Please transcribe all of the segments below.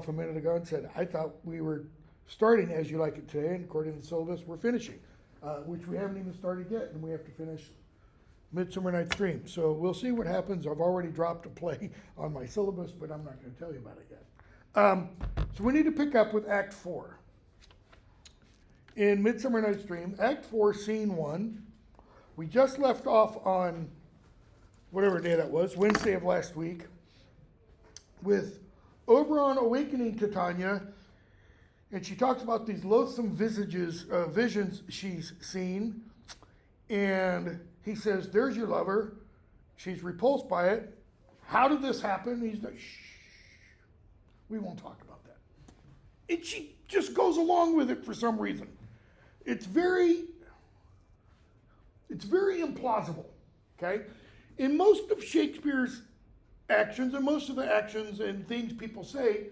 a minute ago and said, I thought we were starting As You Like It today, and according to the syllabus, we're finishing, which we haven't even started yet, and we have to finish Midsummer Night's Dream. So we'll see what happens. I've already dropped a play on my syllabus, but I'm not going to tell you about it yet. So we need to pick up with Act 4. In Midsummer Night's Dream, Act 4, Scene 1, we just left off on whatever day that was, Wednesday of last week, with Oberon awakening Titania, and she talks about these loathsome visions she's seen, and he says, there's your lover. She's repulsed by it. How did this happen? He's like, shh, we won't talk about that. And she just goes along with it for some reason. It's very implausible, okay? In most of Shakespeare's actions, and most of the actions and things people say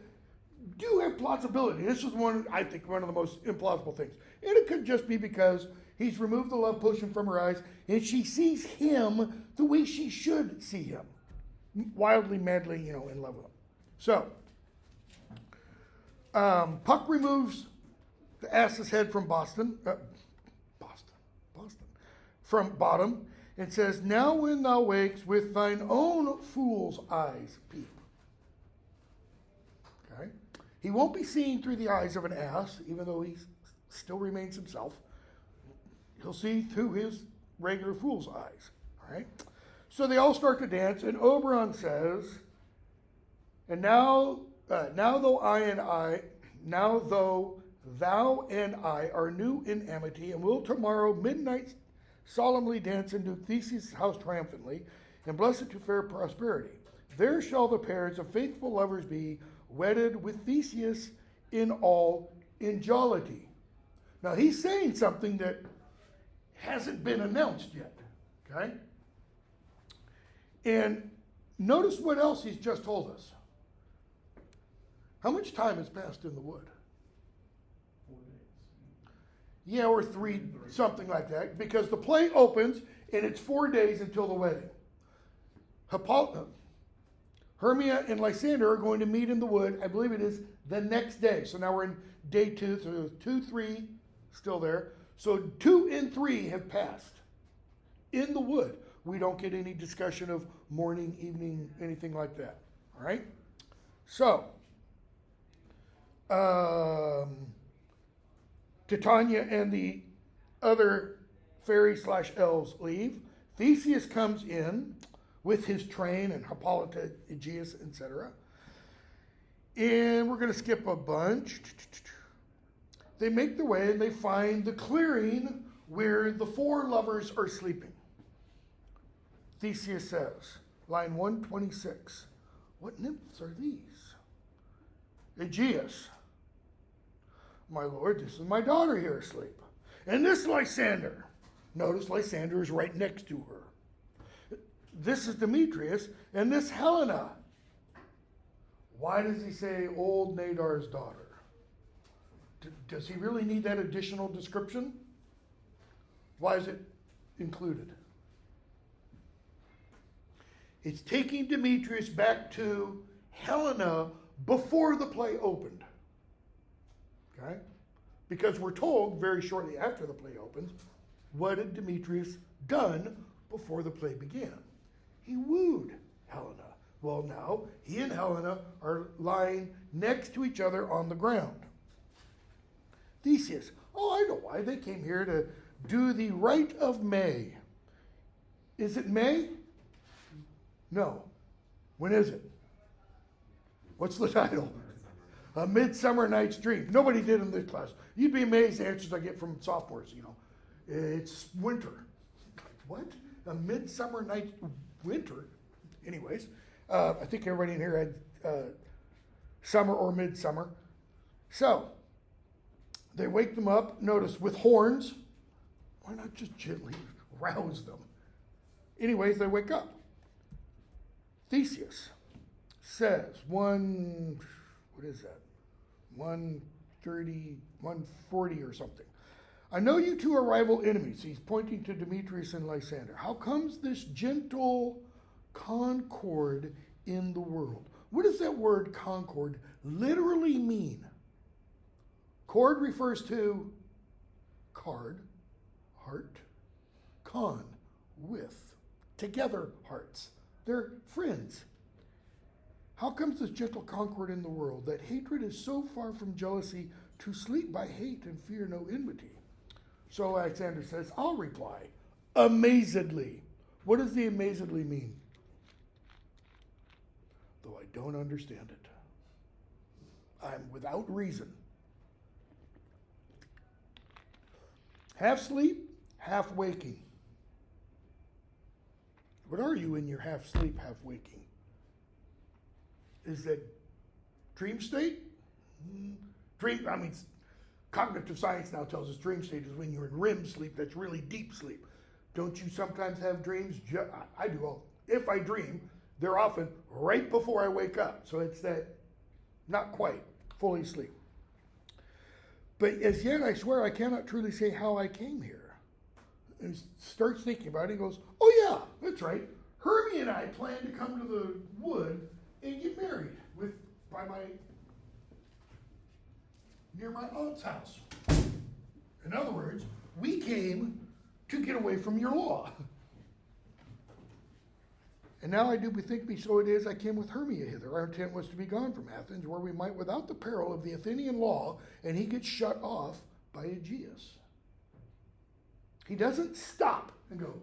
do have plausibility. This is one, I think, one of the most implausible things. And it could just be because he's removed the love potion from her eyes and she sees him the way she should see him. Wildly, madly, in love with him. So, Puck removes the ass's head from from Bottom, and says, now when thou wakes, with thine own fool's eyes peep. Okay? He won't be seen through the eyes of an ass, even though he still remains himself. He'll see through his regular fool's eyes. All right? So they all start to dance, and Oberon says, and now though thou and I are new in amity, and will tomorrow midnight solemnly dance into Theseus' house triumphantly, and bless it to fair prosperity. There shall the pairs of faithful lovers be, wedded with Theseus in all jollity. Now he's saying something that hasn't been announced yet, okay? And notice what else he's just told us. How much time has passed in the wood? 4 days. Yeah, or 3, something like that, because the play opens and it's 4 days until the wedding. Hermia and Lysander are going to meet in the wood, I believe it is the next day. So now we're in day 2, so 2, 3 still there. So 2 and 3 have passed in the wood. We don't get any discussion of morning, evening, anything like that. All right? So, Titania and the other fairy/elves leave. Theseus comes in with his train and Hippolyta, Aegeus, etc. And we're going to skip a bunch. They make their way and they find the clearing where the 4 lovers are sleeping. Theseus says, line 126, what nymphs are these? Aegeus, my lord, this is my daughter here asleep. And this Lysander, notice Lysander is right next to her. This is Demetrius, and this Helena. Why does he say old Nadar's daughter? Does he really need that additional description? Why is it included? It's taking Demetrius back to Helena before the play opened. Okay? Because we're told very shortly after the play opens, what had Demetrius done before the play began? He wooed Helena. Well, now he and Helena are lying next to each other on the ground. Theseus, I know why. They came here to do the rite of May. Is it May? No. When is it? What's the title? A Midsummer Night's Dream. Nobody did in this class. You'd be amazed the answers I get from sophomores, It's winter. What? A Midsummer Night's winter? Anyways, I think everybody in here had summer or midsummer. So, they wake them up, notice, with horns. Why not just gently rouse them? Anyways, they wake up. Theseus says, 130, 140 or something. I know you two are rival enemies. He's pointing to Demetrius and Lysander. How comes this gentle concord in the world? What does that word concord literally mean? Cord refers to card, heart, con, with, together hearts. They're friends. How comes this gentle concord in the world, that hatred is so far from jealousy, to sleep by hate and fear no enmity? So Alexander says, I'll reply, amazedly. What does the amazedly mean? Though I don't understand it. I'm without reason. Half sleep, half waking. What are you in your half sleep, half waking? Is that dream state? Cognitive science now tells us dream state is when you're in REM sleep, that's really deep sleep. Don't you sometimes have dreams? I do all. If I dream, they're often right before I wake up. So it's that not quite fully asleep. But as yet, I swear, I cannot truly say how I came here. And he starts thinking about it. He goes, oh yeah, that's right. Hermie and I planned to come to the wood and get married near my aunt's house. In other words, we came to get away from your law. And now I do bethink me, so it is I came with Hermia hither. Our intent was to be gone from Athens, where we might, without the peril of the Athenian law, and he gets shut off by Aegeus. He doesn't stop and go,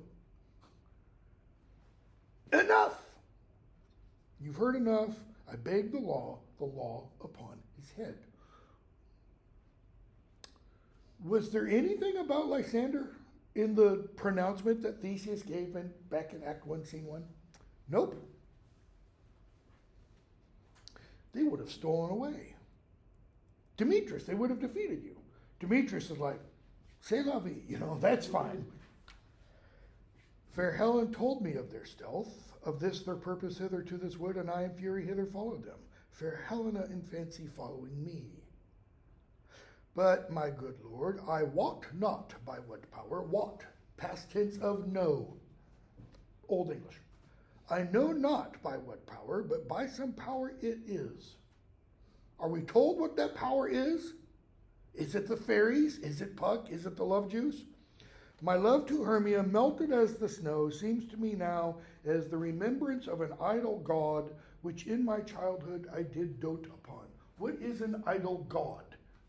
enough! You've heard enough. I beg the law upon his head. Was there anything about Lysander in the pronouncement that Theseus gave back in Act 1, Scene 1? Nope. They would have stolen away. Demetrius, they would have defeated you. Demetrius is like, c'est la vie, that's fine. Fair Helen told me of their stealth, of this their purpose hither to this wood, and I in fury hither followed them. Fair Helena in fancy following me. But, my good lord, I wot not by what power, wot, past tense of know, Old English. I know not by what power, but by some power it is. Are we told what that power is? Is it the fairies? Is it Puck? Is it the love juice? My love to Hermia, melted as the snow, seems to me now as the remembrance of an idol god, which in my childhood I did dote upon. What is an idol god?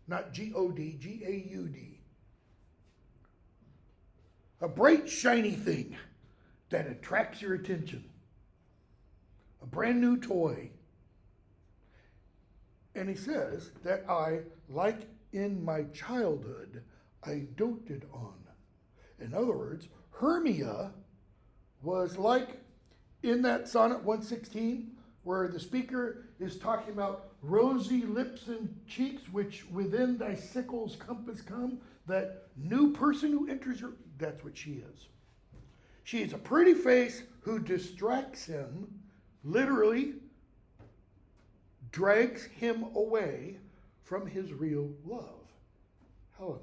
Not G-O-D, G-A-U-D. A bright, shiny thing that attracts your attention. A brand new toy. And he says that I, like in my childhood, I doted on. In other words, Hermia was like in that Sonnet 116, where the speaker is talking about rosy lips and cheeks, which within thy sickle's compass come, that new person who enters her, that's what she is. She is a pretty face who distracts him, literally drags him away from his real love. Helena,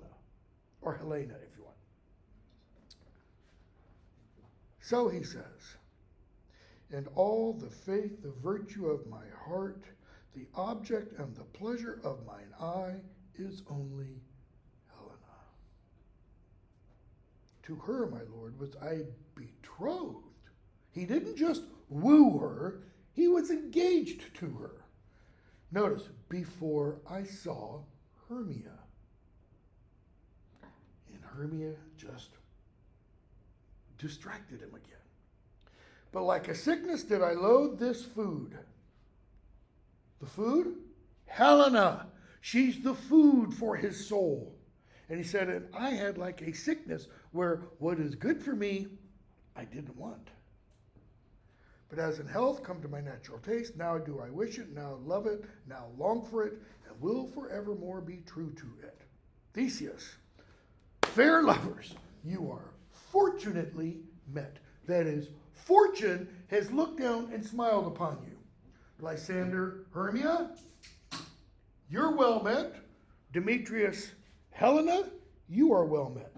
or Helena if you want. So he says, and all the faith, the virtue of my heart, the object and the pleasure of mine eye is only Helena. To her, my lord, was I betrothed. He didn't just woo her, he was engaged to her. Notice, before I saw Hermia. And Hermia just distracted him again. But like a sickness did I loathe this food. The food? Helena. She's the food for his soul. And he said, and I had like a sickness where what is good for me, I didn't want. But as in health come to my natural taste, now do I wish it, now love it, now long for it, and will forevermore be true to it. Theseus, fair lovers, you are fortunately met. That is, fortune has looked down and smiled upon you. Lysander, Hermia, you're well met. Demetrius, Helena, you are well met.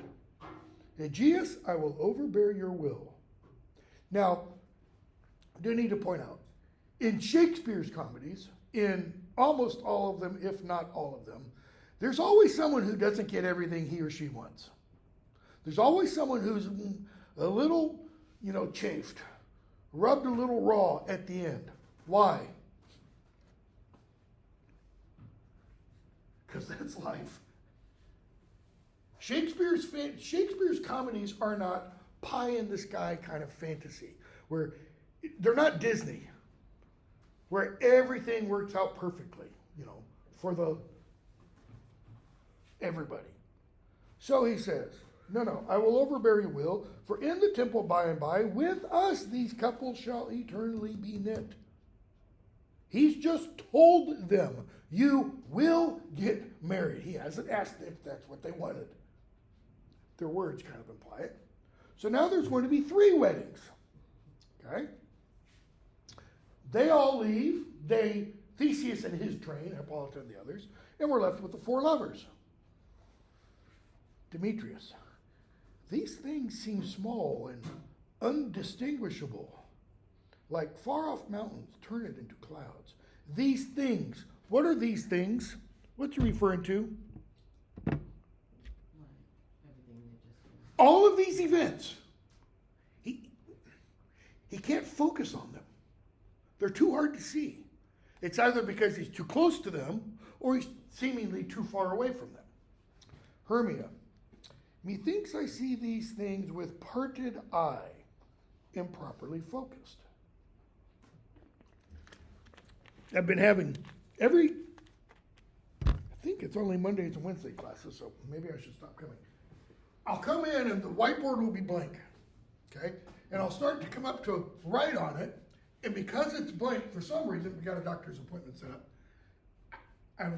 Aegeus, I will overbear your will. Now, I do need to point out, In Shakespeare's comedies, in almost all of them, if not all of them, there's always someone who doesn't get everything he or she wants. There's always someone who's a little, chafed, rubbed a little raw at the end. Why? Because that's life. Shakespeare's comedies are not pie in the sky kind of fantasy, where they're not Disney, where everything works out perfectly, for everybody. So he says, no, I will overbear your will, for in the temple by and by, with us these couples shall eternally be knit. He's just told them, you will get married. He hasn't asked if that's what they wanted. Their words kind of imply it. So now there's going to be 3 weddings. Okay? They all leave. Theseus and his train, Hippolyta and the others, and we're left with the 4 lovers. Demetrius, these things seem small and undistinguishable, like far-off mountains turned into clouds. These things, what are these things? What's he referring to? All of these events. He can't focus on them. They're too hard to see. It's either because he's too close to them or he's seemingly too far away from them. Hermia, methinks I see these things with parted eye, improperly focused. I've been having I think it's only Mondays and Wednesday classes, so maybe I should stop coming. I'll come in and the whiteboard will be blank, okay? And I'll start to come up to write on it, and because it's blank, for some reason, we got a doctor's appointment set up, I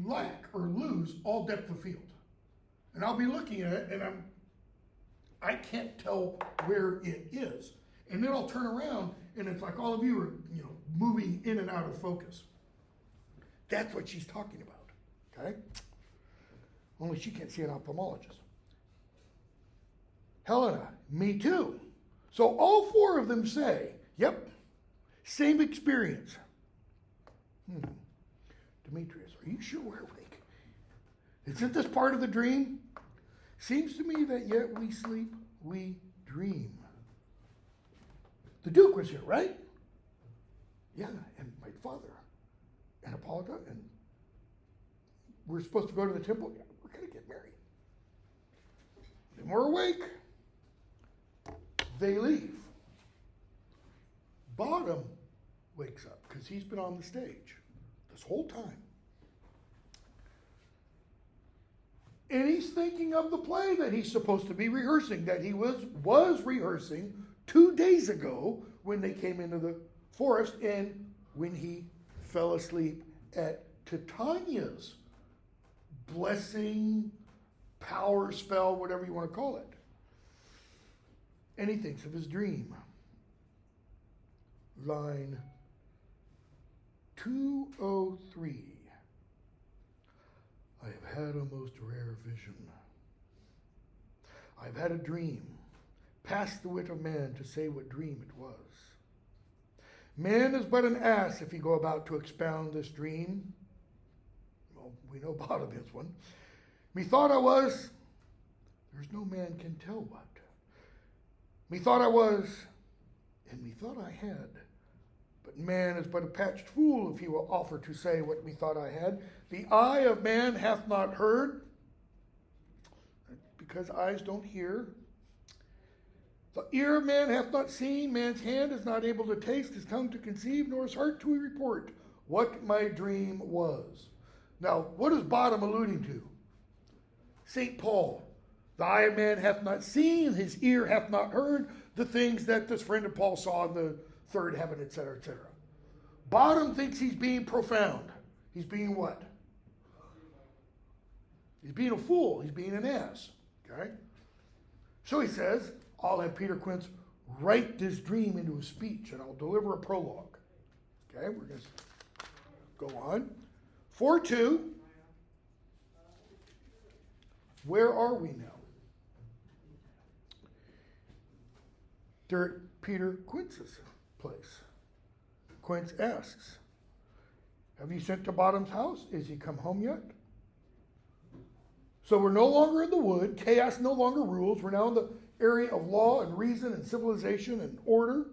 lack or lose all depth of field. And I'll be looking at it, and I can't tell where it is. And then I'll turn around, and it's like all of you are, moving in and out of focus. That's what she's talking about, okay? Only she can't see an ophthalmologist. Helena, me too. So all 4 of them say, yep, same experience. Demetrius, are you sure we're awake? Isn't this part of the dream? Seems to me that yet we sleep, we dream. The Duke was here, right? Yeah, and my father, and Hippolyta, and we're supposed to go to the temple. Yeah, we're going to get married. Then we're awake. They leave. Bottom wakes up because he's been on the stage this whole time. And he's thinking of the play that he's supposed to be rehearsing, that he was rehearsing 2 days ago when they came into the forest and when he fell asleep at Titania's blessing, power spell, whatever you want to call it. And he thinks of his dream. Line 203. I have had a most rare vision. I've had a dream, past the wit of man to say what dream it was. Man is but an ass if he go about to expound this dream. Well, we know bottom is one. Methought I was, there's no man can tell what. Methought I was, and methought I had. But man is but a patched fool if he will offer to say what methought I had. The eye of man hath not heard, because eyes don't hear. The ear of man hath not seen, man's hand is not able to taste, his tongue to conceive, nor his heart to report what my dream was. Now, what is bottom alluding to? St. Paul. The eye of man hath not seen, his ear hath not heard the things that this friend of Paul saw in the third heaven, etc., etc. Bottom thinks he's being profound. He's being what? He's being a fool. He's being an ass. Okay? So he says, I'll have Peter Quince write this dream into a speech and I'll deliver a prologue. Okay, we're going to go on. 4:2. Where are we now? They're at Peter Quince's place. Quince asks, have you sent to Bottom's house? Is he come home yet? So we're no longer in the wood. Chaos no longer rules. We're now in the area of law and reason and civilization and order.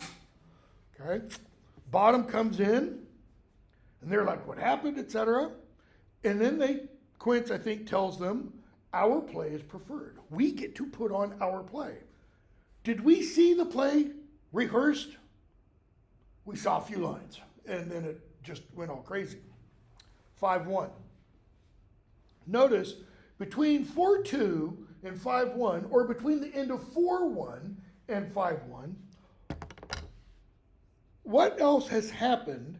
Okay? Bottom comes in, and they're like, what happened, etc. And then Quince, I think, tells them, our play is preferred. We get to put on our play. Did we see the play rehearsed? We saw a few lines, and then it just went all crazy. 5-1. Notice, between 4-2 and 5-1, or between the end of 4-1 and 5-1, what else has happened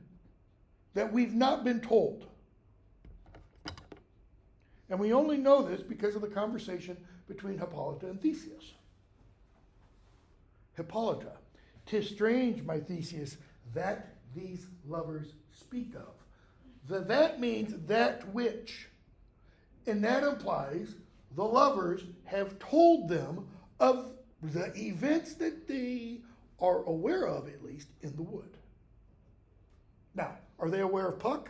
that we've not been told? And we only know this because of the conversation between Hippolyta and Theseus. Hippolyta, 'tis strange, my Theseus, that these lovers speak of. That means that which. And that implies the lovers have told them of the events that they are aware of, at least, in the wood. Now, are they aware of Puck?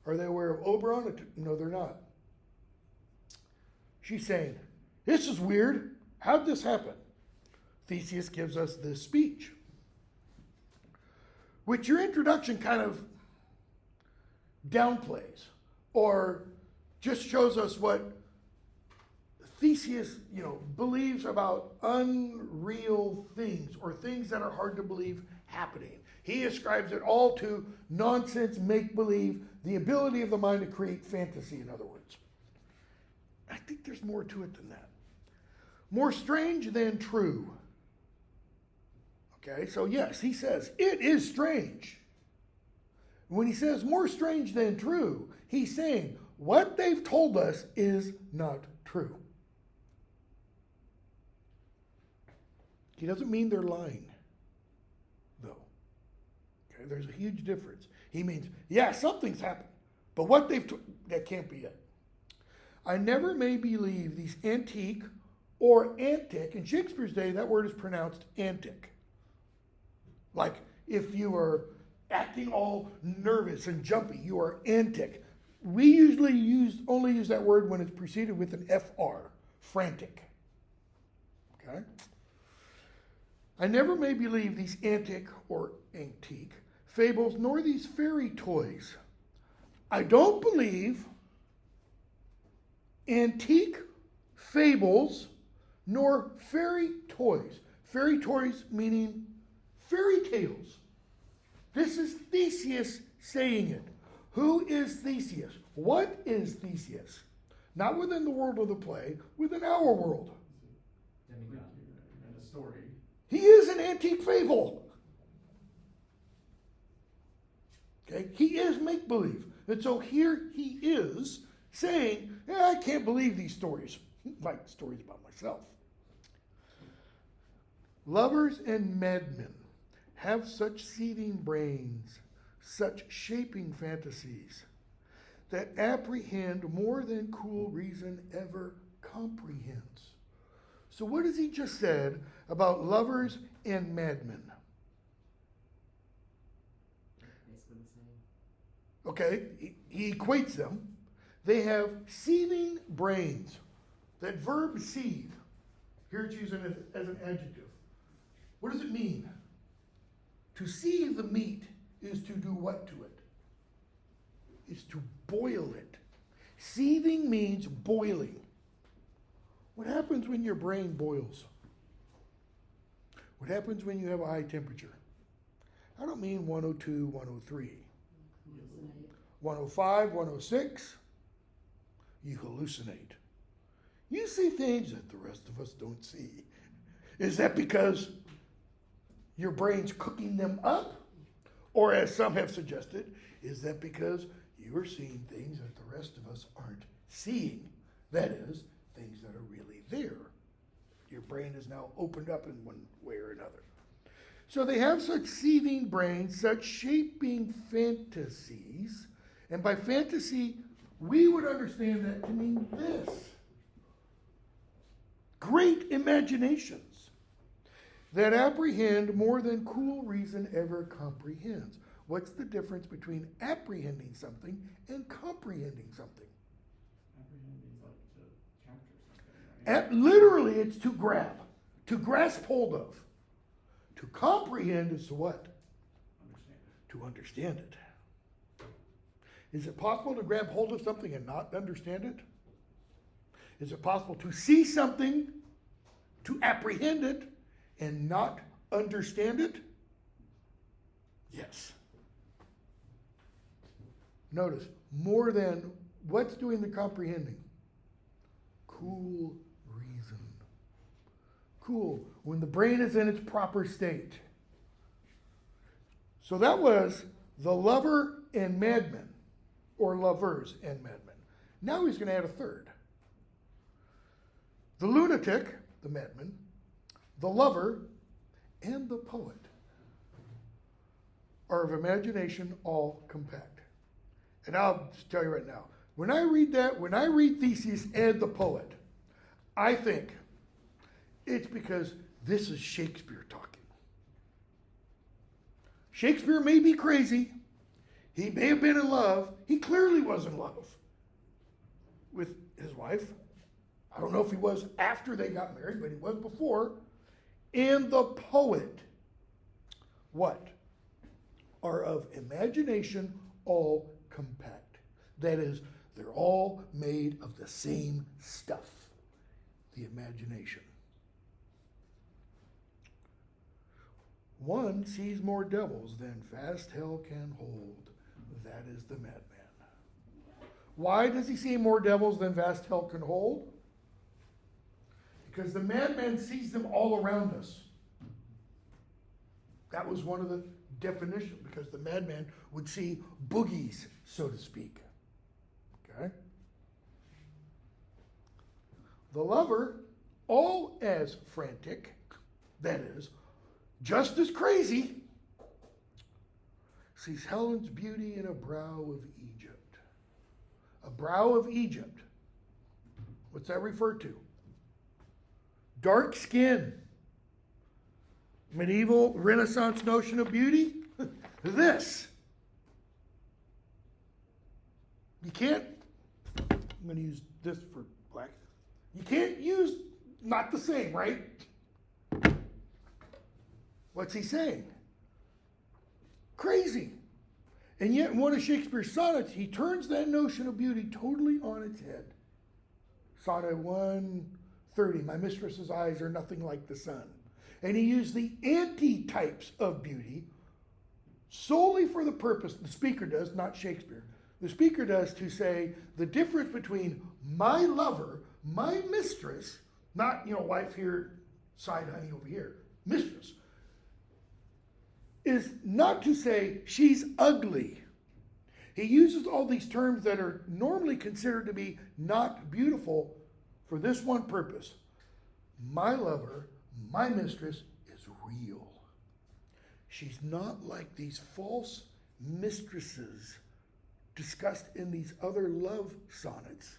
Are they aware of Oberon? No, they're not. She's saying, this is weird. How'd this happen? Theseus gives us this speech, which your introduction kind of downplays or just shows us what Theseus, believes about unreal things or things that are hard to believe happening. He ascribes it all to nonsense, make-believe, the ability of the mind to create fantasy, in other words. I think there's more to it than that. More strange than true. Okay, so yes, he says, it is strange. When he says more strange than true, he's saying what they've told us is not true. He doesn't mean they're lying, though. Okay, there's a huge difference. He means, yeah, something's happened, but what that can't be it. I never may believe these antique or antic. In Shakespeare's day, that word is pronounced antic. Like if you are acting all nervous and jumpy, you are antic. We usually only use that word when it's preceded with an FR, frantic. Okay? I never may believe these antic or antique fables, nor these fairy toys. I don't believe antique fables, nor fairy toys. Fairy toys meaning fairy tales. This is Theseus saying it. Who is Theseus? What is Theseus? Not within the world of the play, within our world. Demigod and a story. He is an antique fable. Okay, he is make-believe. And so here he is saying, I can't believe these stories, like stories about myself. Lovers and madmen have such seething brains, such shaping fantasies, that apprehend more than cool reason ever comprehends. So what has he just said about lovers and madmen? Basically the same. Okay, he equates them. They have seething brains. That verb seethe, here it's used as an adjective. What does it mean? To seethe the meat is to do what to it? Is to boil it. Seething means boiling. What happens when your brain boils? What happens when you have a high temperature? I don't mean 102, 103. 105, 106. You hallucinate. You see things that the rest of us don't see. Is that because your brain's cooking them up? Or as some have suggested, is that because you are seeing things that the rest of us aren't seeing? That is, things that are really there. Your brain is now opened up in one way or another. So they have such seething brains, such shaping fantasies, and by fantasy, we would understand that to mean this. Great imaginations that apprehend more than cool reason ever comprehends. What's the difference between apprehending something and comprehending something? Apprehend means like to capture something, right? Literally, it's to grab, to grasp hold of. To comprehend is to what? Understand. To understand it. Is it possible to grab hold of something and not understand it? Is it possible to see something, to apprehend it, and not understand it? Yes. Notice, more than what's doing the comprehending? Cool reason. Cool, when the brain is in its proper state. So that was the lover and madman, or lovers and madmen. Now he's going to add a third. The lunatic, the madman, the lover, and the poet are of imagination all compact. And I'll just tell you right now, when I read that, when I read Theseus and the poet, I think it's because this is Shakespeare talking. Shakespeare may be crazy. He may have been in love. He clearly was in love with his wife. I don't know if he was after they got married, but he was before. And the poet, what? Are of imagination all compact. That is, they're all made of the same stuff. The imagination. One sees more devils than vast hell can hold. That is the madman. Why does he see more devils than vast hell can hold? Because the madman sees them all around us. That was one of the definitions, because the madman would see boogies, so to speak. Okay? The lover, all as frantic, that is, just as crazy, sees Helen's beauty in a brow of Egypt. A brow of Egypt. What's that refer to? Dark skin. Medieval Renaissance notion of beauty? This. You can't, I'm going to use this for black. You can't use not the same, right? What's he saying? Crazy. And yet, in one of Shakespeare's sonnets, he turns that notion of beauty totally on its head. Sonnet 130, my mistress's eyes are nothing like the sun. And he used the antitypes of beauty solely for the purpose, the speaker does, not Shakespeare. The speaker does to say the difference between my lover, my mistress, not, wife here, side honey over here, mistress, is not to say she's ugly. He uses all these terms that are normally considered to be not beautiful for this one purpose. My lover, my mistress is real. She's not like these false mistresses discussed in these other love sonnets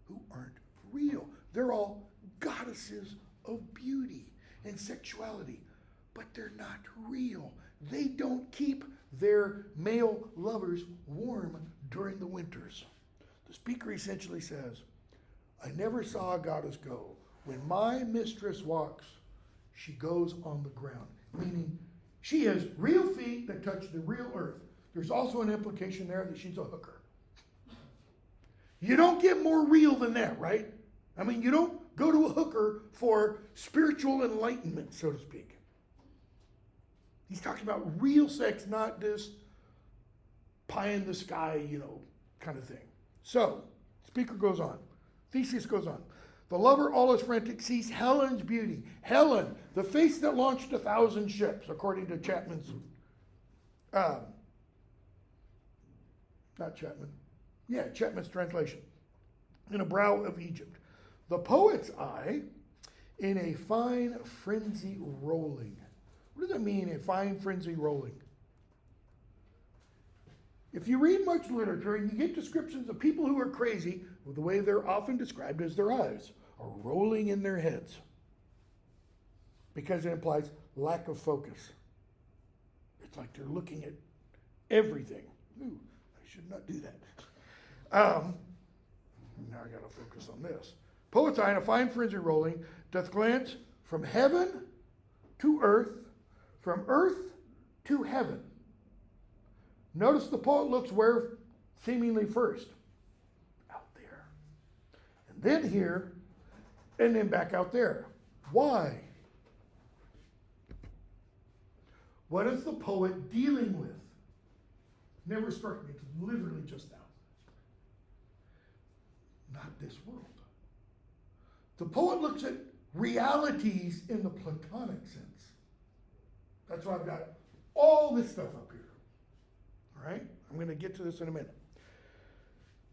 who aren't real. They're all goddesses of beauty and sexuality, but they're not real. They don't keep their male lovers warm during the winters. The speaker essentially says, I never saw a goddess go. When my mistress walks, she goes on the ground. Meaning, she has real feet that touch the real earth. There's also an implication there that she's a hooker. You don't get more real than that, right? I mean, you don't go to a hooker for spiritual enlightenment, so to speak. He's talking about real sex, not this pie in the sky, kind of thing. So, speaker goes on. Theseus goes on. The lover, all is frantic, sees Helen's beauty. Helen, the face that launched 1,000 ships, according to Chapman's, Chapman's translation. In a brow of Egypt. The poet's eye, in a fine frenzy rolling. What does it mean, a fine frenzy rolling? If you read much literature and you get descriptions of people who are crazy, the way they're often described as their eyes are rolling in their heads. Because it implies lack of focus. It's like they're looking at everything. Ooh, I should not do that. Now I gotta focus on this. Poet's eye in a fine frenzy rolling doth glance from heaven to earth, from earth to heaven. Notice the poet looks where seemingly first? Out there. And then here, and then back out there. Why? What is the poet dealing with? Never struck me. It's literally just now. Not this world. The poet looks at realities in the Platonic sense. That's why I've got all this stuff up here. All right? I'm going to get to this in a minute.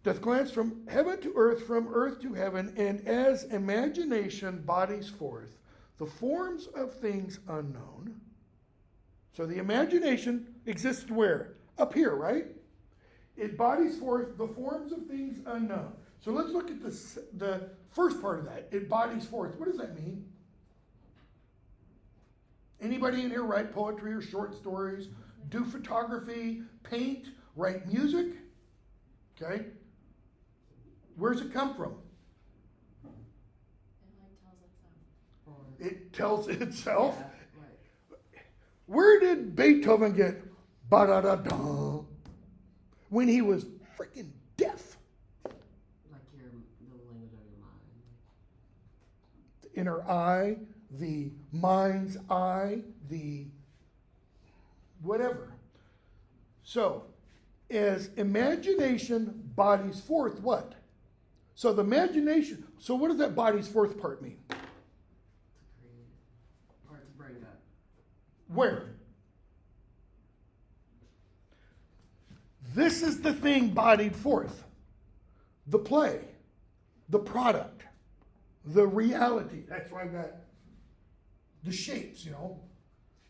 Doth glance from heaven to earth, from earth to heaven, and as imagination bodies forth the forms of things unknown. So the imagination exists where? Up here, right? It bodies forth the forms of things unknown. So let's look at the first part of that. It bodies forth. What does that mean? Anybody in here write poetry or short stories, do photography, paint, write music? Okay. Where's it come from? It tells itself. Yeah, right. Where did Beethoven get ba-da-da-da when he was freaking deaf? Like the language of your mind. The inner eye, the mind's eye, the whatever. So, as imagination bodies forth what? So the imagination, so what does that bodies forth part mean? To create or to bring up. Where? This is the thing bodied forth. The play, the product, the reality. That's why I've got the shapes,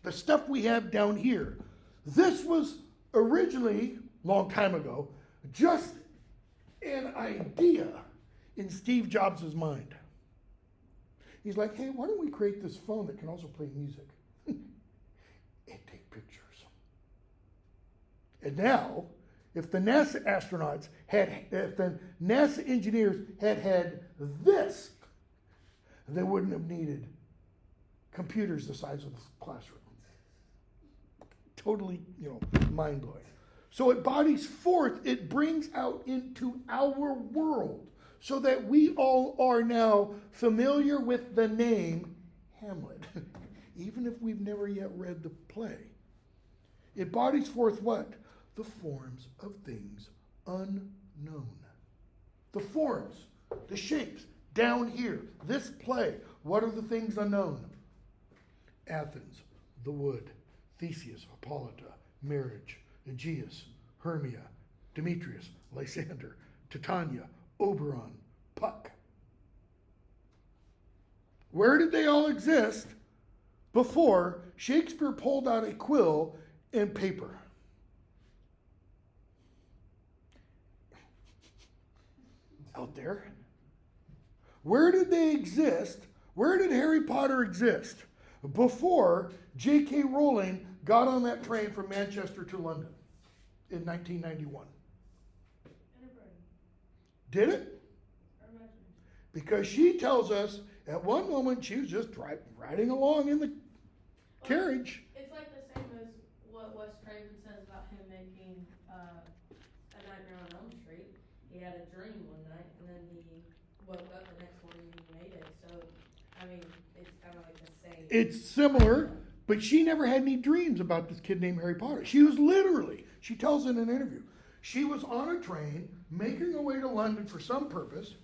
the stuff we have down here. This was originally, long time ago, just an idea in Steve Jobs' mind. He's like, hey, why don't we create this phone that can also play music and take pictures? And now, if the NASA astronauts if the NASA engineers had this, they wouldn't have needed computers the size of this classroom. Totally, mind-blowing. So it bodies forth, it brings out into our world so that we all are now familiar with the name Hamlet, even if we've never yet read the play. It bodies forth what? The forms of things unknown. The forms, the shapes, down here, this play. What are the things unknown? Athens, the wood, Theseus, Hippolyta, marriage, Aegeus, Hermia, Demetrius, Lysander, Titania, Oberon, Puck. Where did they all exist before Shakespeare pulled out a quill and paper? Out there. Where did they exist? Where did Harry Potter exist before J.K. Rowling got on that train from Manchester to London in 1991? Did it? Because she tells us at one moment she was just riding along in the carriage. It's like the same as what Wes Craven says about him making A Nightmare on Elm Street. He had a dream one night and then he woke up the next morning and he made it. So, I mean, it's kind of like the same. It's similar, but she never had any dreams about this kid named Harry Potter. She was literally, she tells in an interview, she was on a train making her way to London for some purpose.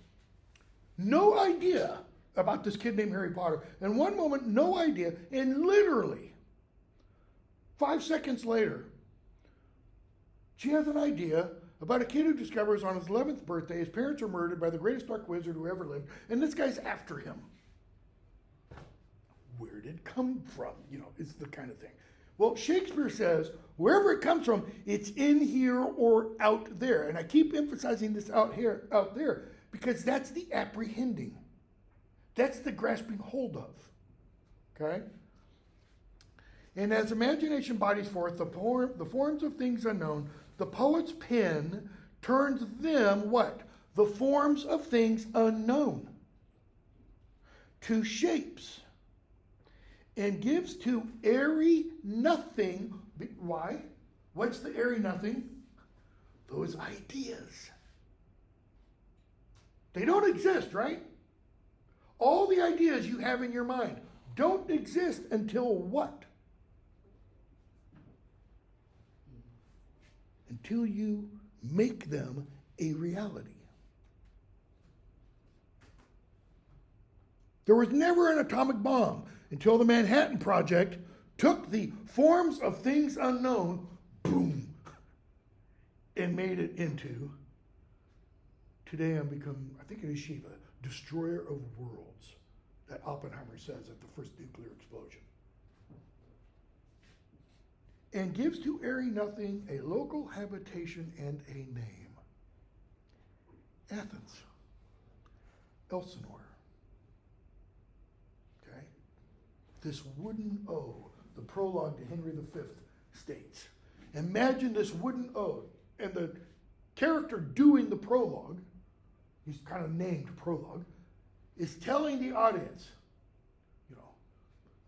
No idea about this kid named Harry Potter. And one moment, no idea. And literally, 5 seconds later, she has an idea about a kid who discovers on his 11th birthday his parents are murdered by the greatest dark wizard who ever lived. And this guy's after him. Where did it come from? It's the kind of thing. Well, Shakespeare says, wherever it comes from, it's in here or out there. And I keep emphasizing this out there, because that's the apprehending. That's the grasping hold of. Okay? And as imagination bodies forth the forms of things unknown, the poet's pen turns them what? The forms of things unknown to shapes and gives to airy nothing. Why? What's the airy nothing? Those ideas. They don't exist, right? All the ideas you have in your mind don't exist until what? Until you make them a reality. There was never an atomic bomb until the Manhattan Project took the forms of things unknown, boom, and made it into, today I'm become, I think it is Shiva, destroyer of worlds, that Oppenheimer says at the first nuclear explosion. And gives to airy nothing a local habitation and a name. Athens, Elsinore. Okay? This wooden O, the prologue to Henry V states. Imagine this wooden O, and the character doing the prologue, he's kind of named prologue, is telling the audience,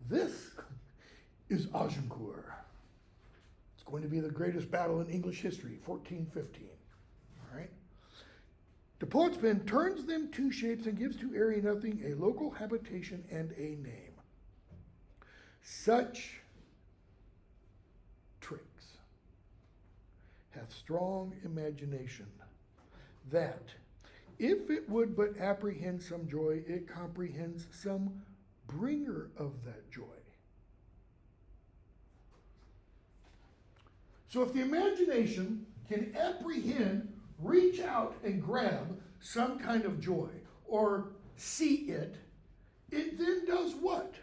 this is Agincourt. It's going to be the greatest battle in English history, 1415. All right? The poet's pen turns them to shapes and gives to airy nothing a local habitation and a name. Such tricks hath strong imagination, that if it would but apprehend some joy, it comprehends some bringer of that joy. So if the imagination can apprehend, reach out and grab some kind of joy, or see it, it then does what?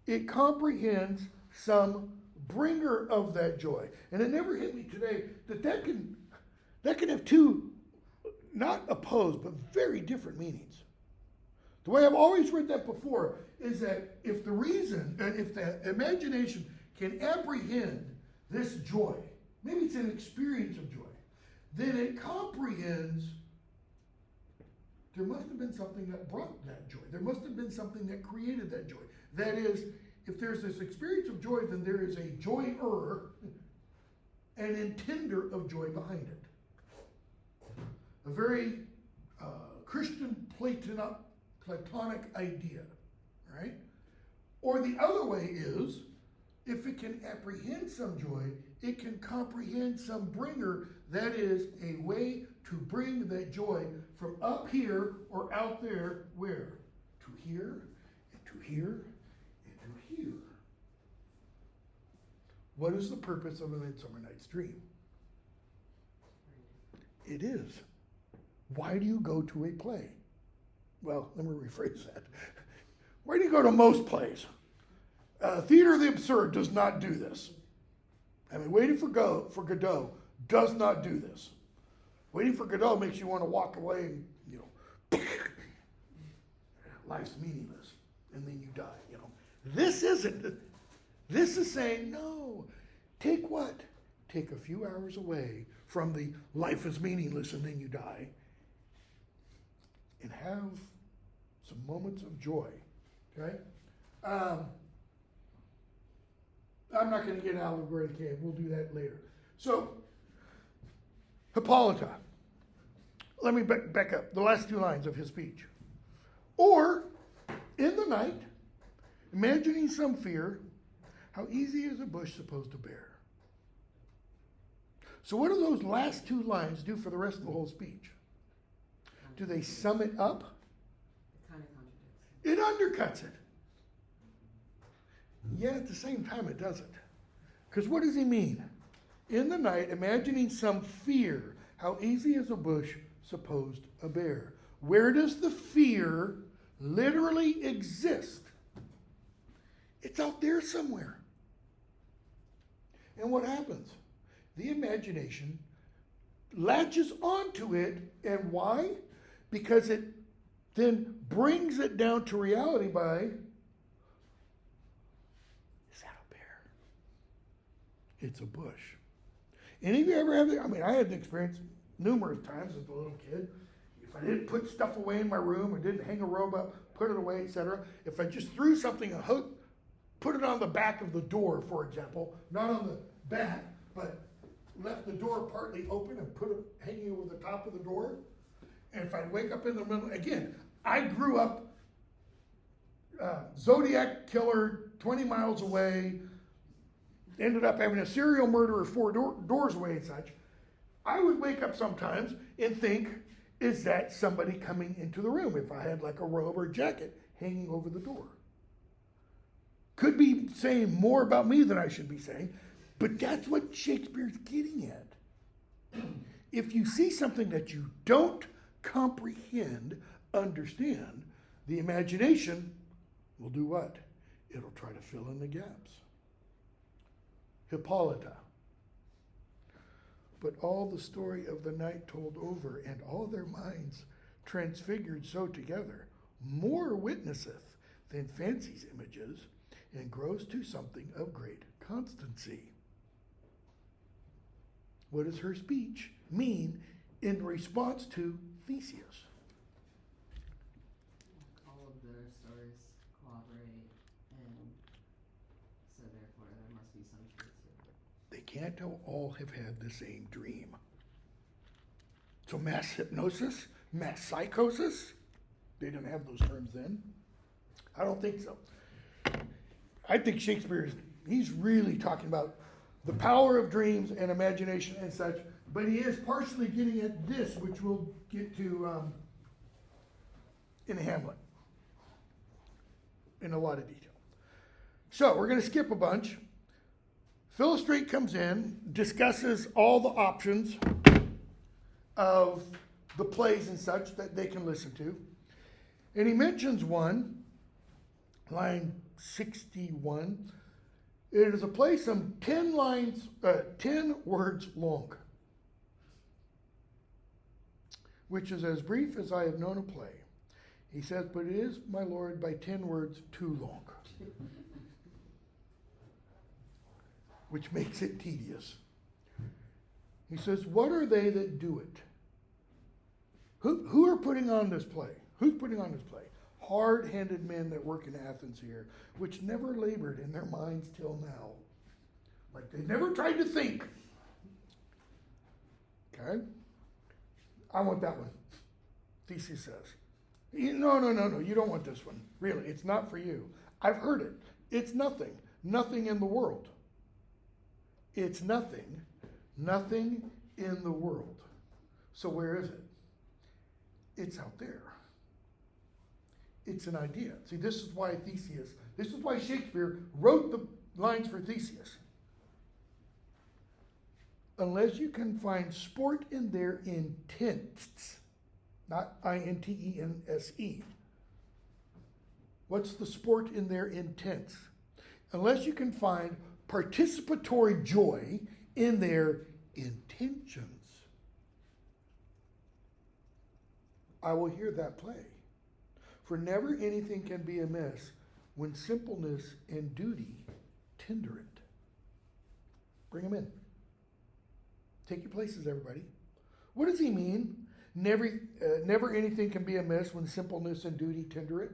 It comprehends some bringer of that joy. And it never hit me today that can have two, not opposed, but very different meanings. The way I've always read that before is that if the reason, if the imagination can apprehend this joy, maybe it's an experience of joy, then it comprehends there must have been something that brought that joy. There must have been something that created that joy. That is, if there's this experience of joy, then there is a joyer, an intender of joy behind it. A very Christian Platonic idea, right? Or the other way is, if it can apprehend some joy, it can comprehend some bringer, that is a way to bring that joy from up here or out there, where? To here, and to here, and to here. What is the purpose of A Midsummer Night's Dream? It is. Why do you go to a play? Well, let me rephrase that. Why do you go to most plays? Theater of the Absurd does not do this. I mean, Waiting for Godot does not do this. Waiting for Godot makes you want to walk away and, life's meaningless, and then you die, This isn't. This is saying, no, take what? Take a few hours away from the life is meaningless and then you die, and have some moments of joy, okay? I'm not going to get allegory of the cave. We'll do that later. So, Hippolyta. Let me back up the last two lines of his speech. Or, in the night, imagining some fear, how easy is a bush supposed to bear? So what do those last two lines do for the rest of the whole speech? Do they sum it up? It kind of contradicts. It undercuts it. Yet at the same time it doesn't. Because what does he mean? In the night, imagining some fear, how easy is a bush supposed a bear? Where does the fear literally exist? It's out there somewhere. And what happens? The imagination latches onto it, and why? Because it then brings it down to reality by It's a bush. Any of you ever have, I mean, I had the experience numerous times as a little kid. If I didn't put stuff away in my room or didn't hang a robe up, put it away, etc. If I just threw something, put it on the back of the door, for example, not on the back, but left the door partly open and put it hanging over the top of the door. And if I'd wake up in the middle, again, I grew up Zodiac killer 20 miles away, ended up having a serial murderer doors away and such. I would wake up sometimes and think, is that somebody coming into the room if I had like a robe or a jacket hanging over the door? Could be saying more about me than I should be saying, but that's what Shakespeare's getting at. If you see something that you don't comprehend, understand, the imagination will do what? It'll try to fill in the gaps. Hippolyta. But all the story of the night told over, and all their minds transfigured so together, more witnesseth than fancies images, and grows to something of great constancy. What does her speech mean in response to Theseus? All of their stories corroborate, and so therefore there must be some truth to it. They can't all have had the same dream. So mass hypnosis, mass psychosis, they didn't have those terms then. I don't think so. I think Shakespeare he's really talking about the power of dreams and imagination and such, but he is partially getting at this, which we'll get to in Hamlet in a lot of detail. So we're going to skip a bunch. Philostrate comes in, discusses all the options of the plays and such that they can listen to. And he mentions one, line 61. It is a play some 10 words long, which is as brief as I have known a play. He says, but it is, my lord, by 10 words too long, which makes it tedious. He says, what are they that do it? Who are putting on this play? Who's putting on this play? Hard-handed men that work in Athens here, which never labored in their minds till now. Like they never tried to think. Okay? I want that one. Theseus says. No, you don't want this one. Really, it's not for you. I've heard it. It's nothing. Nothing in the world. It's nothing. Nothing in the world. So where is it? It's out there. It's an idea. See, this is why Shakespeare wrote the lines for Theseus. Unless you can find sport in their intents, not I-N-T-E-N-S-E. What's the sport in their intents? Unless you can find participatory joy in their intentions, I will hear that play. For never anything can be amiss when simpleness and duty tender it. Bring them in. Take your places, everybody. What does he mean? Never anything can be amiss when simpleness and duty tender it.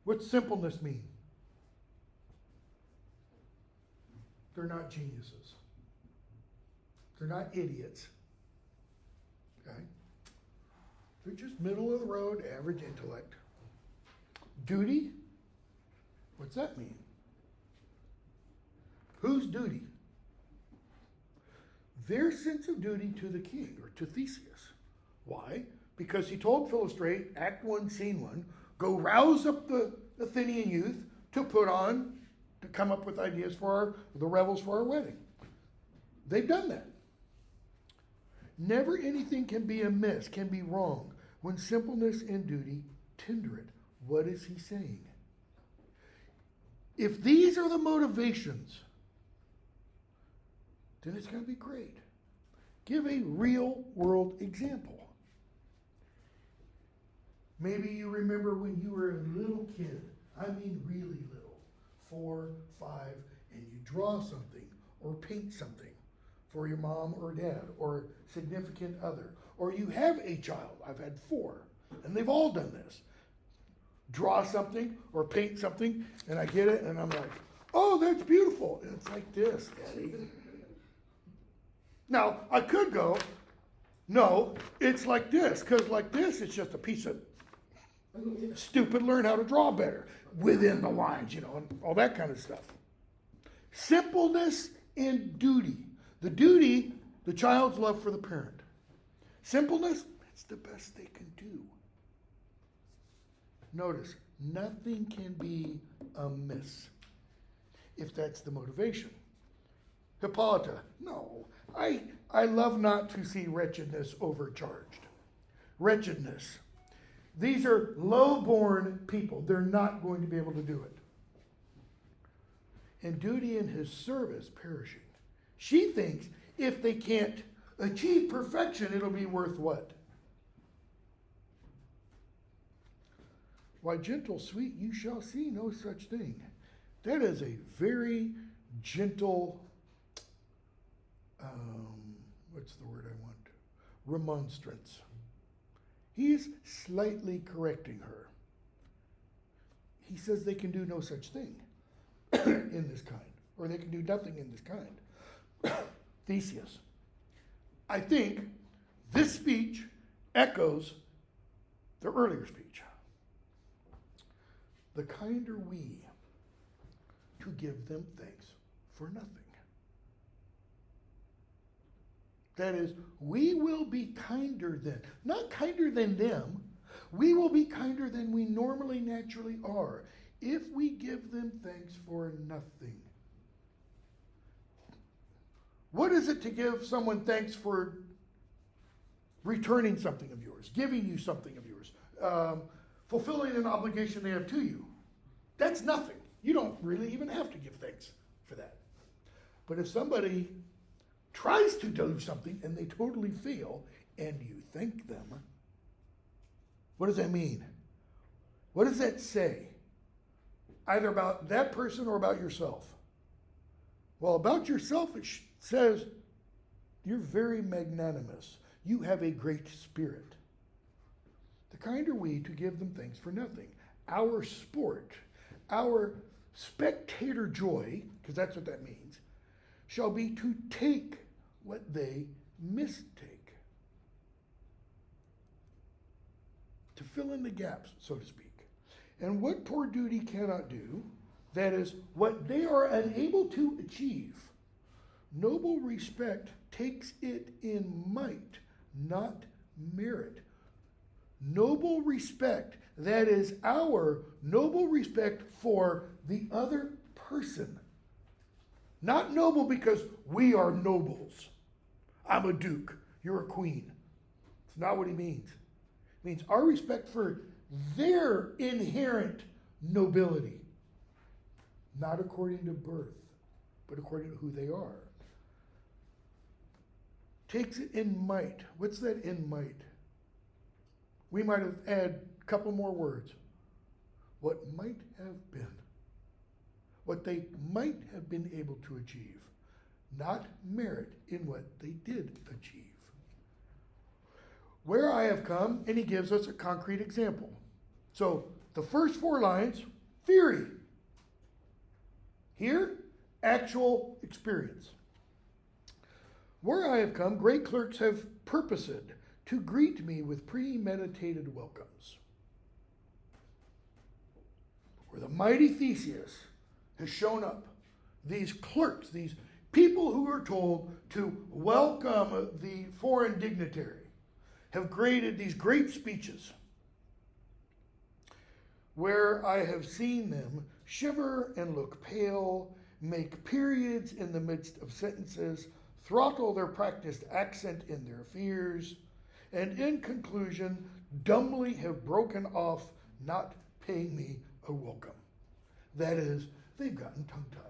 What's simpleness mean? They're not geniuses. They're not idiots. Okay? They're just middle of the road, average intellect. Duty? What's that mean? Whose duty? Their sense of duty to the king, or to Theseus. Why? Because he told Philostrate, Act 1, Scene 1, go rouse up the Athenian youth to come up with ideas for the revels for our wedding. They've done that. Never anything can be amiss, can be wrong, when simpleness and duty tender it. What is he saying? If these are the motivations, then it's going to be great. Give a real world example. Maybe you remember when you were a little kid, I mean really little, 4, 5, and you draw something or paint something for your mom or dad or significant other, or you have a child. I've had 4, and they've all done this. Draw something or paint something, and I get it, and I'm like, oh, that's beautiful. And it's like this, Daddy. Now, I could go, no, it's like this, because like this, it's just a piece of stupid, learn how to draw better within the lines, and all that kind of stuff. Simpleness and duty. The duty, the child's love for the parent. Simpleness, it's the best they can do. Notice, nothing can be amiss if that's the motivation. Hippolyta, no, I love not to see wretchedness overcharged. Wretchedness. These are low-born people. They're not going to be able to do it. And duty in his service perishing. She thinks if they can't achieve perfection, it'll be worth what? Why, gentle, sweet, you shall see no such thing. That is a very gentle, what's the word I want? Remonstrance. He's slightly correcting her. He says they can do no such thing in this kind, or they can do nothing in this kind. Theseus. I think this speech echoes the earlier speech. The kinder we to give them thanks for nothing. That is, we will be kinder than, not kinder than them, we will be kinder than we normally naturally are if we give them thanks for nothing. What is it to give someone thanks for returning something of yours, giving you something of yours, fulfilling an obligation they have to you? That's nothing. You don't really even have to give thanks for that. But if somebody tries to do something and they totally fail and you thank them, what does that mean? What does that say? Either about that person or about yourself? Well, about yourself it says you're very magnanimous. You have a great spirit. The kinder we to give them thanks for nothing. Our sport, our spectator joy, because that's what that means, shall be to take what they mistake. To fill in the gaps, so to speak. And what poor duty cannot do, that is, what they are unable to achieve, noble respect takes it in might, not merit. Noble respect, that is our noble respect for the other person. Not noble because we are nobles. I'm a duke, you're a queen. It's not what he means. It means our respect for their inherent nobility. Not according to birth, but according to who they are. Takes it in might. What's that in might? We might have added a couple more words. What might have been. What they might have been able to achieve. Not merit in what they did achieve. Where I have come, and he gives us a concrete example. So the first 4 lines, theory. Here, actual experience. Where I have come, great clerks have purposed to greet me with premeditated welcomes. Where the mighty Theseus has shown up, these clerks, these people who are told to welcome the foreign dignitary, have created these great speeches. Where I have seen them shiver and look pale, make periods in the midst of sentences, throttle their practiced accent in their fears, and in conclusion, dumbly have broken off, not paying me a welcome. That is, they've gotten tongue-tied.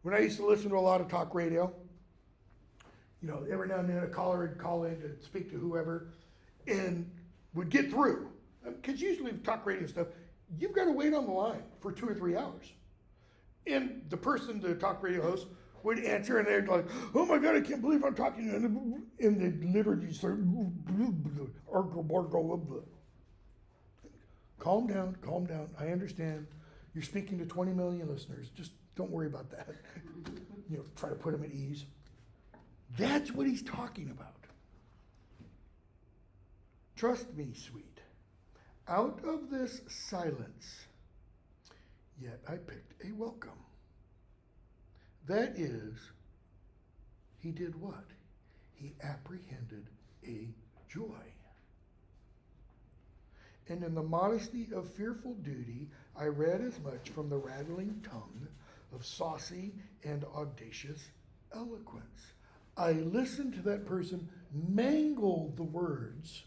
When I used to listen to a lot of talk radio, every now and then a caller would call in to speak to whoever and would get through. Because usually talk radio stuff, you've got to wait on the line for 2 or 3 hours. And the person, the talk radio host, would answer, and they'd like, oh my God, I can't believe I'm talking to you. And they literally start, calm down, calm down. I understand. You're speaking to 20 million listeners. Just don't worry about that. Try to put them at ease. That's what he's talking about. Trust me, sweet. Out of this silence, yet I picked a welcome. That is, he did what? He apprehended a joy. And in the modesty of fearful duty, I read as much from the rattling tongue of saucy and audacious eloquence. I listened to that person mangle the words,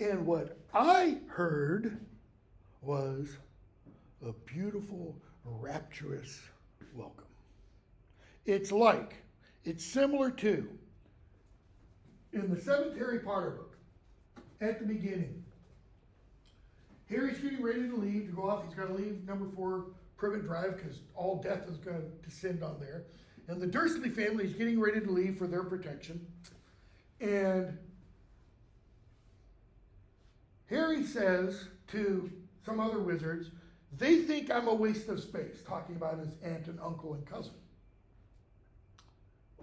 and what I heard was a beautiful, rapturous welcome. It's similar to, in the 7th Harry Potter book, at the beginning, Harry's getting ready to leave, to go off. He's got to leave number 4 Privet Drive because all death is going to descend on there. And the Dursley family is getting ready to leave for their protection. And Harry says to some other wizards, they think I'm a waste of space, talking about his aunt and uncle and cousin.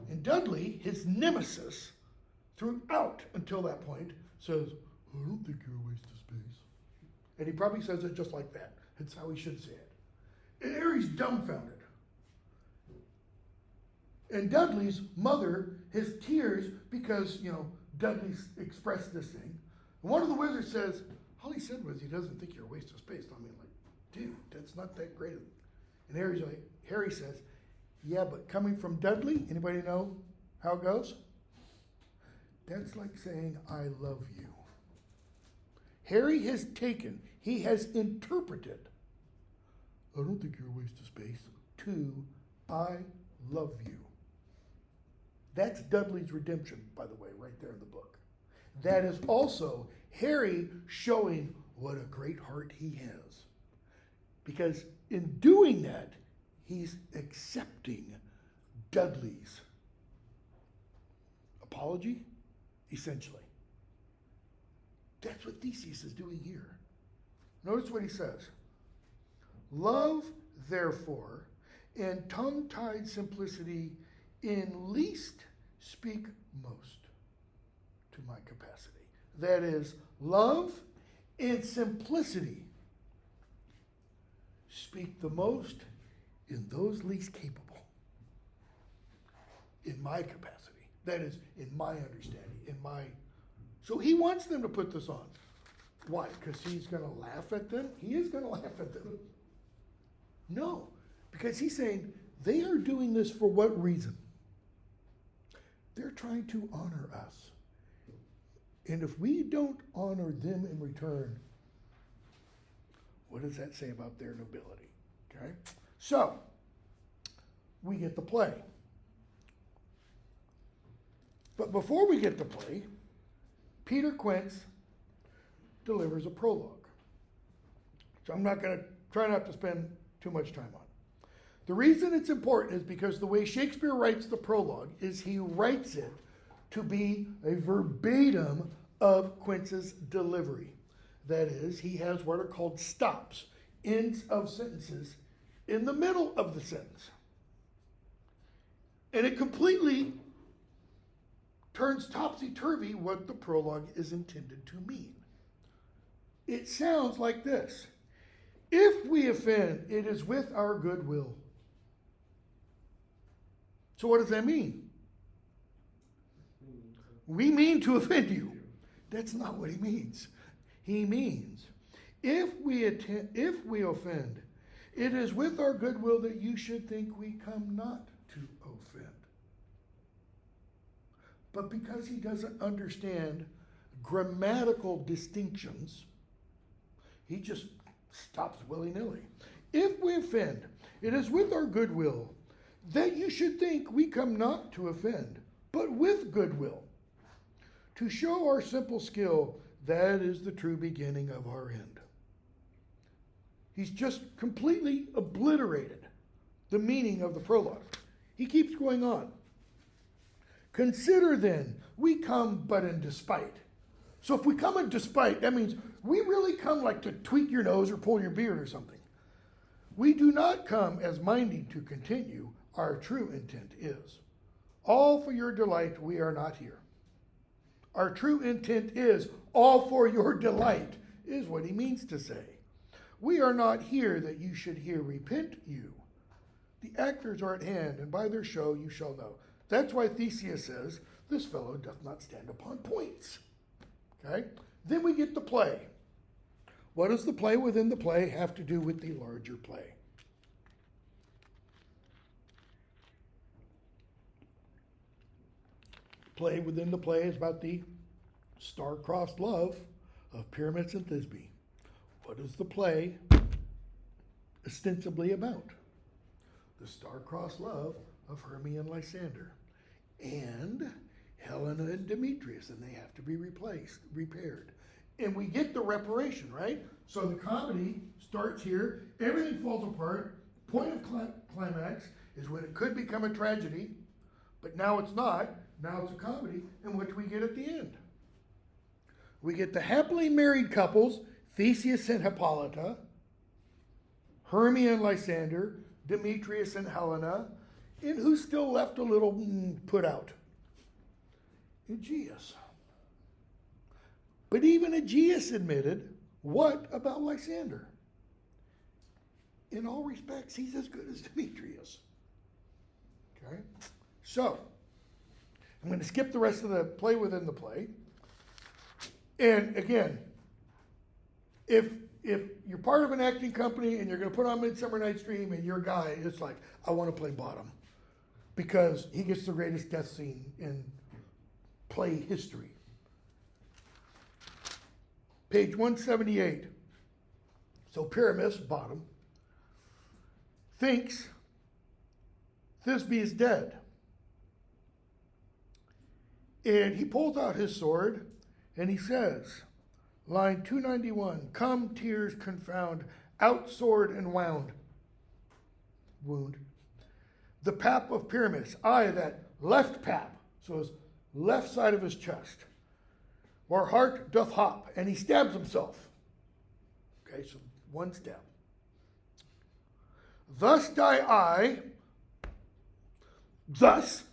And Dudley, his nemesis, throughout until that point, says, I don't think you're a waste of space. And he probably says it just like that. That's how he should say it. And Harry's dumbfounded. And Dudley's mother, his tears, because, Dudley's expressed this thing. And one of the wizards says, all he said was he doesn't think you're a waste of space. I mean, dude, that's not that great. And Harry says, yeah, but coming from Dudley, anybody know how it goes? That's like saying, I love you. Harry has interpreted, I don't think you're a waste of space, to, I love you. That's Dudley's redemption, by the way, right there in the book. That is also Harry showing what a great heart he has. Because in doing that, he's accepting Dudley's apology, essentially. That's what Theseus is doing here. Notice what he says. Love, therefore, and tongue-tied simplicity in least speak most to my capacity. That is, love and simplicity speak the most in those least capable. In my capacity. That is, in my understanding, So he wants them to put this on. Why? Because he's going to laugh at them? He is going to laugh at them. No, because he's saying they are doing this for what reason? They're trying to honor us. And if we don't honor them in return, what does that say about their nobility? Okay? So, we get the play. But before we get the play, Peter Quince delivers a prologue. So I'm not going to try not to spend too much time on it. The reason it's important is because the way Shakespeare writes the prologue is he writes it to be a verbatim of Quince's delivery. That is, he has what are called stops, ends of sentences, in the middle of the sentence. And it completely turns topsy-turvy what the prologue is intended to mean. It sounds like this. If we offend, it is with our goodwill. So what does that mean? We mean to offend you. That's not what he means. He means, if we offend, it is with our goodwill that you should think we come not to offend. But because he doesn't understand grammatical distinctions, he just stops willy-nilly. If we offend, it is with our goodwill that you should think we come not to offend, but with goodwill, to show our simple skill, that is the true beginning of our end. He's just completely obliterated the meaning of the prologue. He keeps going on. Consider then, we come but in despite. So if we come in despite, that means we really come like to tweak your nose or pull your beard or something. We do not come as minding to continue, our true intent is. All for your delight, we are not here. Our true intent is, all for your delight, is what he means to say. We are not here that you should hear repent you. The actors are at hand, and by their show you shall know. That's why Theseus says, this fellow doth not stand upon points. Okay? Then we get the play. What does the play within the play have to do with the larger play? Play within the play is about the star-crossed love of Pyramus and Thisbe. What is the play ostensibly about? The star-crossed love of Hermia and Lysander, and Helena and Demetrius, and they have to be repaired. And we get the reparation, right? So the comedy starts here, everything falls apart, point of climax is when it could become a tragedy, but now it's not, now it's a comedy, and what do we get at the end? We get the happily married couples, Theseus and Hippolyta, Hermia and Lysander, Demetrius and Helena, and who's still left a little put out? Aegeus. But even Aegeus admitted, what about Lysander? In all respects, he's as good as Demetrius. Okay? So, I'm going to skip the rest of the play within the play. And again, if you're part of an acting company and you're going to put on Midsummer Night's Dream and your guy is like, I want to play Bottom because he gets the greatest death scene in play history. Page 178. So Pyramus, Bottom, thinks Thisbe is dead. And he pulls out his sword and he says, line 291, come tears confound, out sword and wound. The pap of Pyramus, that left pap, so his left side of his chest, where heart doth hop, and he stabs himself. Okay, so one stab. Thus die I, thus.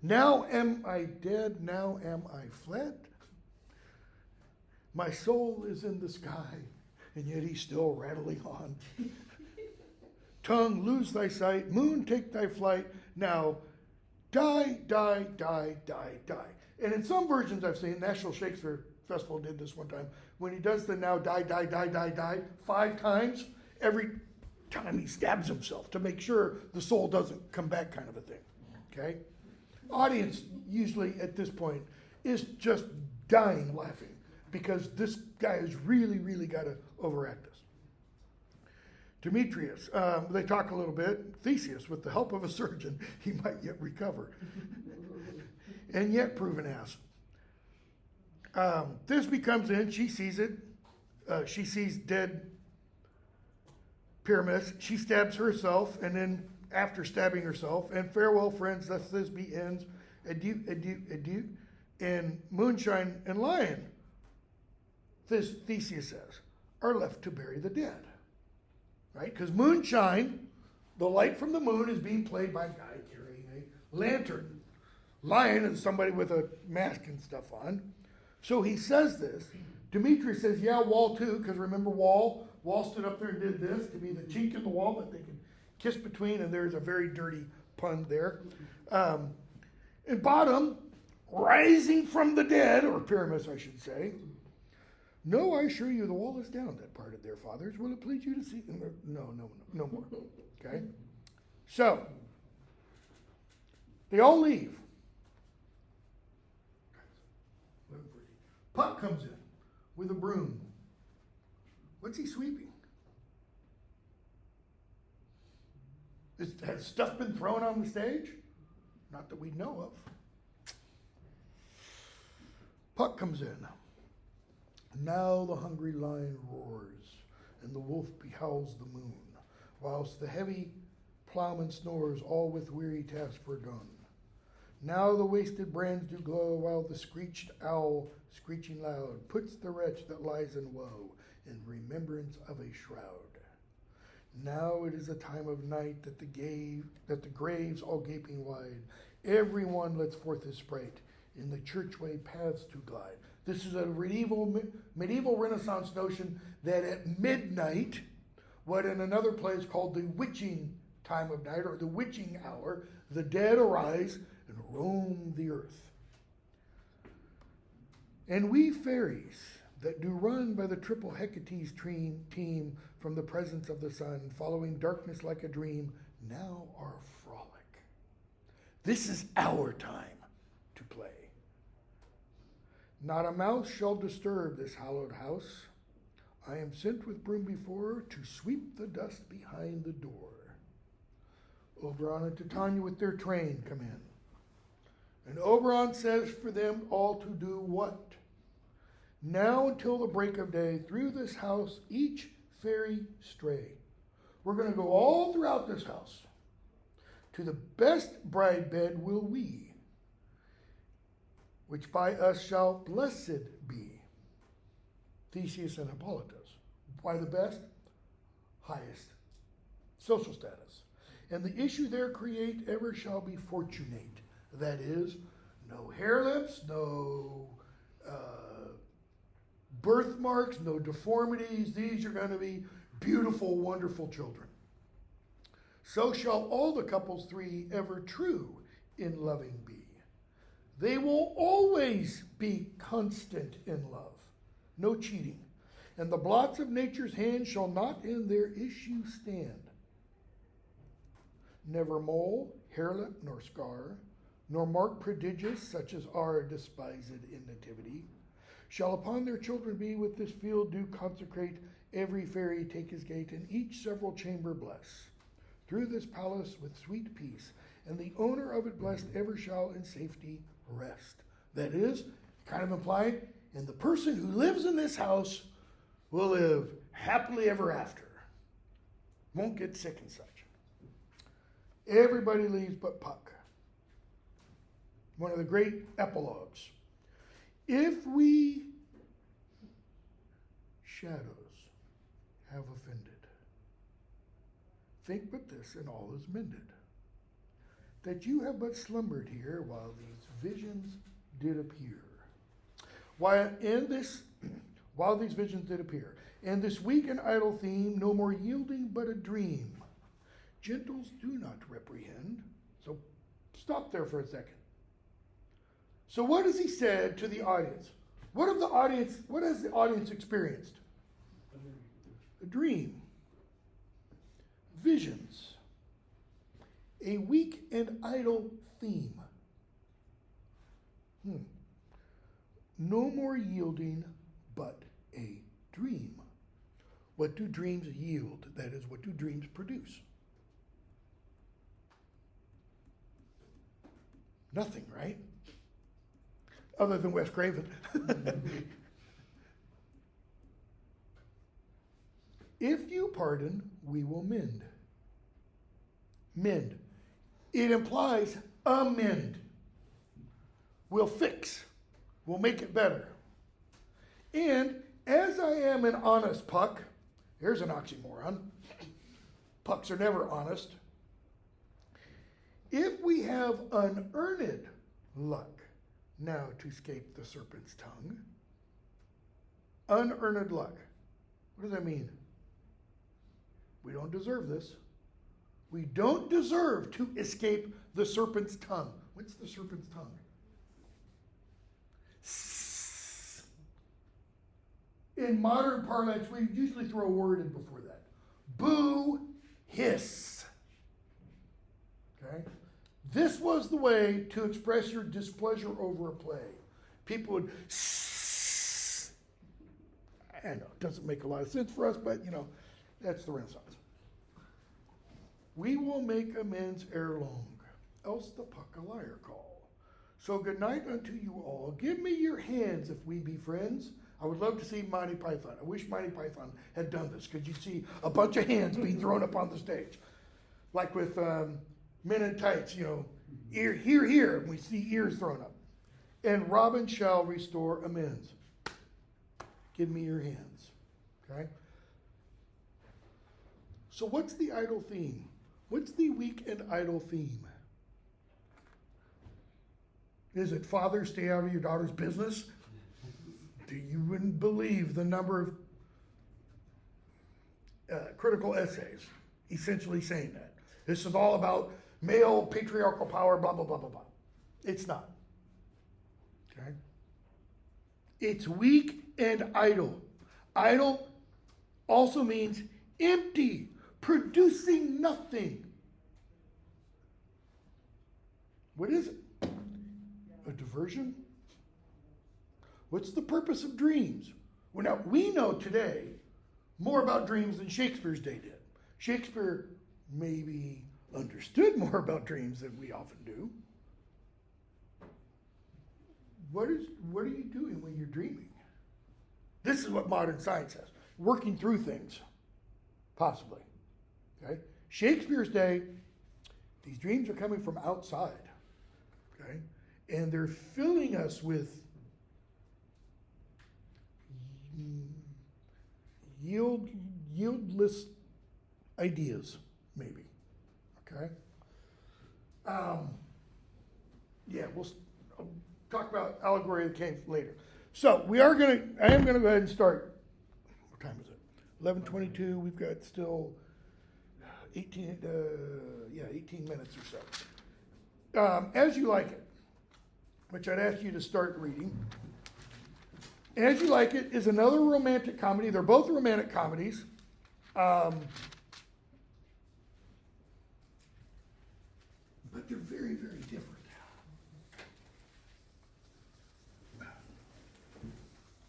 Now am I dead, now am I fled. My soul is in the sky, and yet he's still rattling on. Tongue, lose thy sight, moon, take thy flight. Now, die. And in some versions I've seen, National Shakespeare Festival did this one time, when he does the now die 5 times, every time he stabs himself to make sure the soul doesn't come back kind of a thing, okay? Audience usually at this point is just dying laughing because this guy has really got to overact this. Demetrius, they talk a little bit. Theseus, with the help of a surgeon, he might yet recover. And yet prove an ass. Thisbe comes in, she sees it. She sees dead Pyramus. She stabs herself, and then after stabbing herself, and farewell friends, thus Thisbe ends. Adieu. And Moonshine and Lion, Theseus says, are left to bury the dead. Right? Because moonshine, the light from the moon, is being played by a guy carrying a lantern. Lion is somebody with a mask and stuff on. So he says this. Demetrius says, yeah, Wall too, because remember Wall stood up there and did this to be the chink in the wall that they can kiss between, and there's a very dirty pun there. And Bottom, rising from the dead, or Pyramus I should say, no, I assure you the wall is down, that parted there, fathers. Will it please you to see? No more. Okay? So, they all leave. Puck comes in with a broom. What's he sweeping? Has stuff been thrown on the stage? Not that we know of. Puck comes in. Now the hungry lion roars, and the wolf behowls the moon, whilst the heavy plowman snores, all with weary task foredone. Now the wasted brands do glow, while the screeched owl, screeching loud, puts the wretch that lies in woe in remembrance of a shroud. Now it is a time of night that the graves all gaping wide, every one lets forth his sprite, in the churchway paths to glide. This is a medieval Renaissance notion that at midnight, what in another place called the witching time of night, or the witching hour, the dead arise and roam the earth. And we fairies that do run by the triple Hecate's team from the presence of the sun, following darkness like a dream, now are frolic. This is our time to play. Not a mouse shall disturb this hallowed house. I am sent with broom before to sweep the dust behind the door. Oberon and Titania with their train come in. And Oberon says for them all to do what? Now until the break of day, through this house each fairy stray. We're going to go all throughout this house. To the best bride bed will we, which by us shall blessed be. Theseus and Hippolytus. Why the best? Highest social status. And the issue there create ever shall be fortunate. That is, no hair lips, no birthmarks, no deformities. These are going to be beautiful, wonderful children. So shall all the couples three ever true in loving be. They will always be constant in love, no cheating. And the blots of nature's hand shall not in their issue stand. Never mole, hairlip, nor scar, nor mark prodigious, such as are despised in nativity, shall upon their children be. With this field do consecrate, every fairy take his gate, and each several chamber bless. Through this palace with sweet peace, and the owner of it blessed ever shall in safety rest. That is, kind of implied, and the person who lives in this house will live happily ever after. Won't get sick and such. Everybody leaves but Puck. One of the great epilogues. If we shadows have offended, think but this, and all is mended, that you have but slumbered here while these visions did appear. While these visions did appear, and this weak and idle theme, no more yielding but a dream. Gentles do not reprehend. So stop there for a second. So what has he said to the audience? What has the audience experienced? A dream. Visions. A weak and idle theme. No more yielding but a dream. What do dreams yield? That is, what do dreams produce? Nothing, right? Other than Wes Craven. If you pardon, we will mend. Mend. It implies amend. We'll fix. We'll make it better. And as I am an honest Puck, here's an oxymoron. Pucks are never honest. If we have unearned luck now to escape the serpent's tongue, unearned luck. What does that mean? We don't deserve this. We don't deserve to escape the serpent's tongue. What's the serpent's tongue? In modern parlance, we usually throw a word in before that. Boo, hiss. Okay? This was the way to express your displeasure over a play. People would, I know, it doesn't make a lot of sense for us, but, that's the Renaissance. We will make amends ere long, else the Puck a liar call. So good night unto you all. Give me your hands if we be friends. I would love to see Monty Python. I wish Monty Python had done this, because you'd see a bunch of hands being thrown up on the stage. Like with Men in Tights, you know, ear, here, and we see ears thrown up. And Robin shall restore amends. Give me your hands, okay? So what's the idle theme? What's the weekend idle theme? Is it father, stay out of your daughter's business? Do you wouldn't believe the number of critical essays essentially saying that. This is all about male patriarchal power, blah, blah, blah, blah, blah. It's not. Okay? It's weak and idle. Idle also means empty, producing nothing. What is it? A diversion? What's the purpose of dreams? Well, now, we know today more about dreams than Shakespeare's day did. Shakespeare maybe understood more about dreams than we often do. What are you doing when you're dreaming? This is what modern science says. Working through things, possibly. Okay? Shakespeare's day, these dreams are coming from outside. Okay? And they're filling us with yieldless ideas, maybe. Okay? Yeah, we'll talk about allegory of the cave later. So I am gonna go ahead and start. What time is it? 11:22. We've got still 18 minutes or so. As You Like It, which I'd ask you to start reading. As You Like It is another romantic comedy. They're both romantic comedies. But they're very, very different.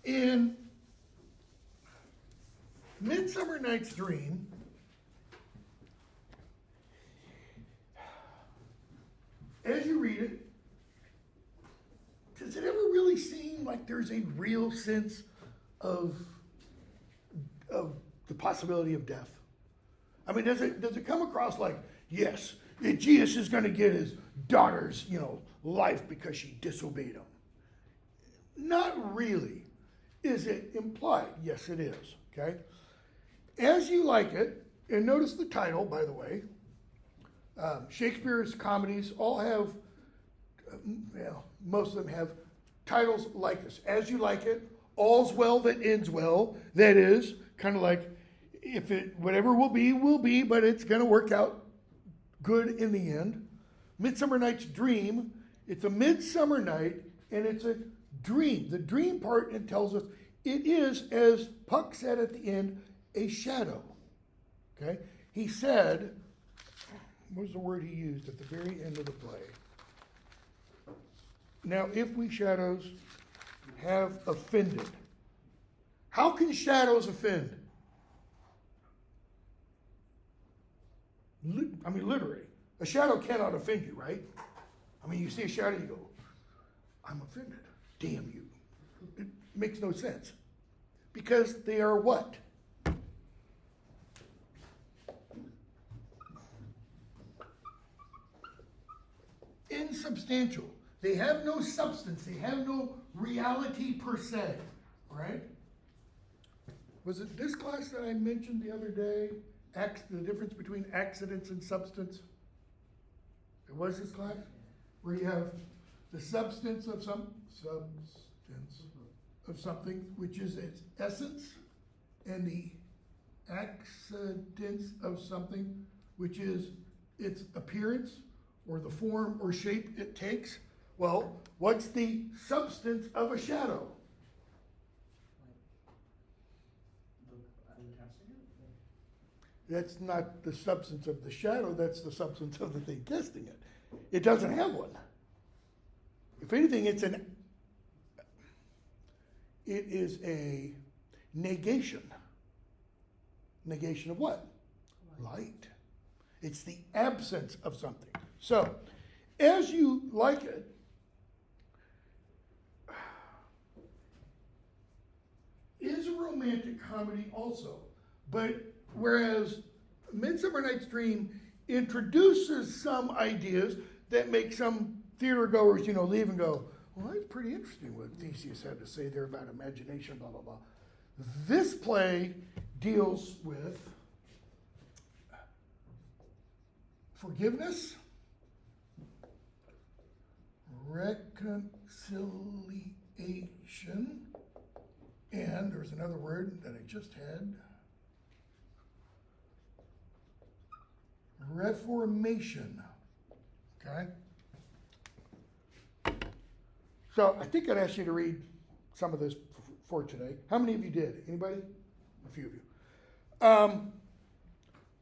In Midsummer Night's Dream, as you read it, does it ever really seem like there's a real sense of the possibility of death? I mean, does it come across like, yes, Jesus is going to get his daughter's, life because she disobeyed him? Not really. Is it implied? Yes, it is. Okay? As You Like It, and notice the title, by the way. Shakespeare's comedies all have, most of them have titles like this. As You Like It, All's Well That Ends Well. That is kind of like, whatever will be, but it's going to work out good in the end. Midsummer Night's Dream, it's a midsummer night, and it's a dream. The dream part, it tells us, it is, as Puck said at the end, a shadow. Okay? He said, what was the word he used at the very end of the play? Now, if we shadows have offended. How can shadows offend? Literally. A shadow cannot offend you, right? You see a shadow, you go, I'm offended. Damn you. It makes no sense. Because they are what? Insubstantial. They have no substance. They have no reality per se. Right? Was it this class that I mentioned the other day? The difference between accidents and substance? It was this class? Where you have the substance of something, which is its essence, and the accidents of something, which is its appearance, or the form or shape it takes. Well, what's the substance of a shadow? That's not the substance of the shadow, that's the substance of the thing casting it. It doesn't have one. If anything, it is a negation. Negation of what? Light. It's the absence of something. So, As You Like It, romantic comedy also. But whereas Midsummer Night's Dream introduces some ideas that make some theater goers, leave and go, well, that's pretty interesting what Theseus had to say there about imagination, blah, blah, blah. This play deals with forgiveness, reconciliation, and there's another word that I just had, reformation. Okay? So I think I'd ask you to read some of this for today. How many of you did? Anybody? A few of you.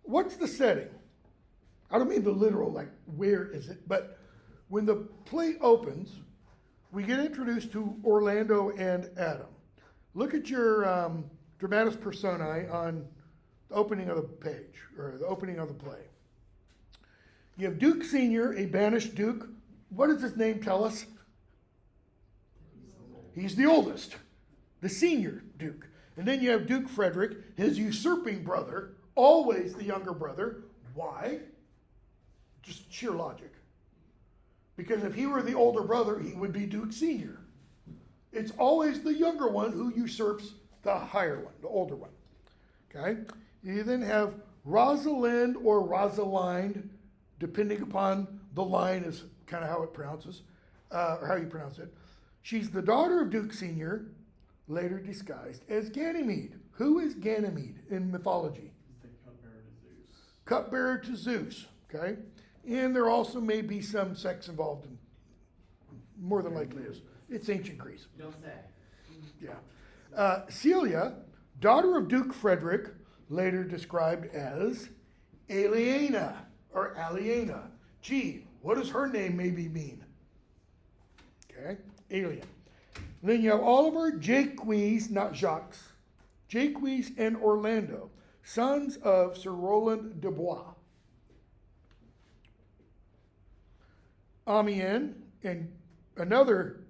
What's the setting? I don't mean the literal, like, where is it? But when the play opens, we get introduced to Orlando and Adam. Look at your dramatis personae on the opening of the page, or the opening of the play. You have Duke Sr., a banished duke. What does his name tell us? He's the oldest, the senior duke. And then you have Duke Frederick, his usurping brother, always the younger brother. Why? Just sheer logic. Because if he were the older brother, he would be Duke Senior. It's always the younger one who usurps the higher one, the older one. Okay? You then have Rosalind or Rosalind, depending upon the line is kind of how it pronounces, or how you pronounce it. She's the daughter of Duke Senior, later disguised as Ganymede. Who is Ganymede in mythology? He's the cupbearer to Zeus. Cupbearer to Zeus, okay? And there also may be some sex involved, in, more than likely is. It's ancient Greece. You don't say. Yeah. Celia, daughter of Duke Frederick, later described as Aliena or Aliena. Gee, what does her name maybe mean? Okay, alien. And then you have Oliver, Jaques, not Jacques, Jaques and Orlando, sons of Sir Roland de Bois. Amiens and another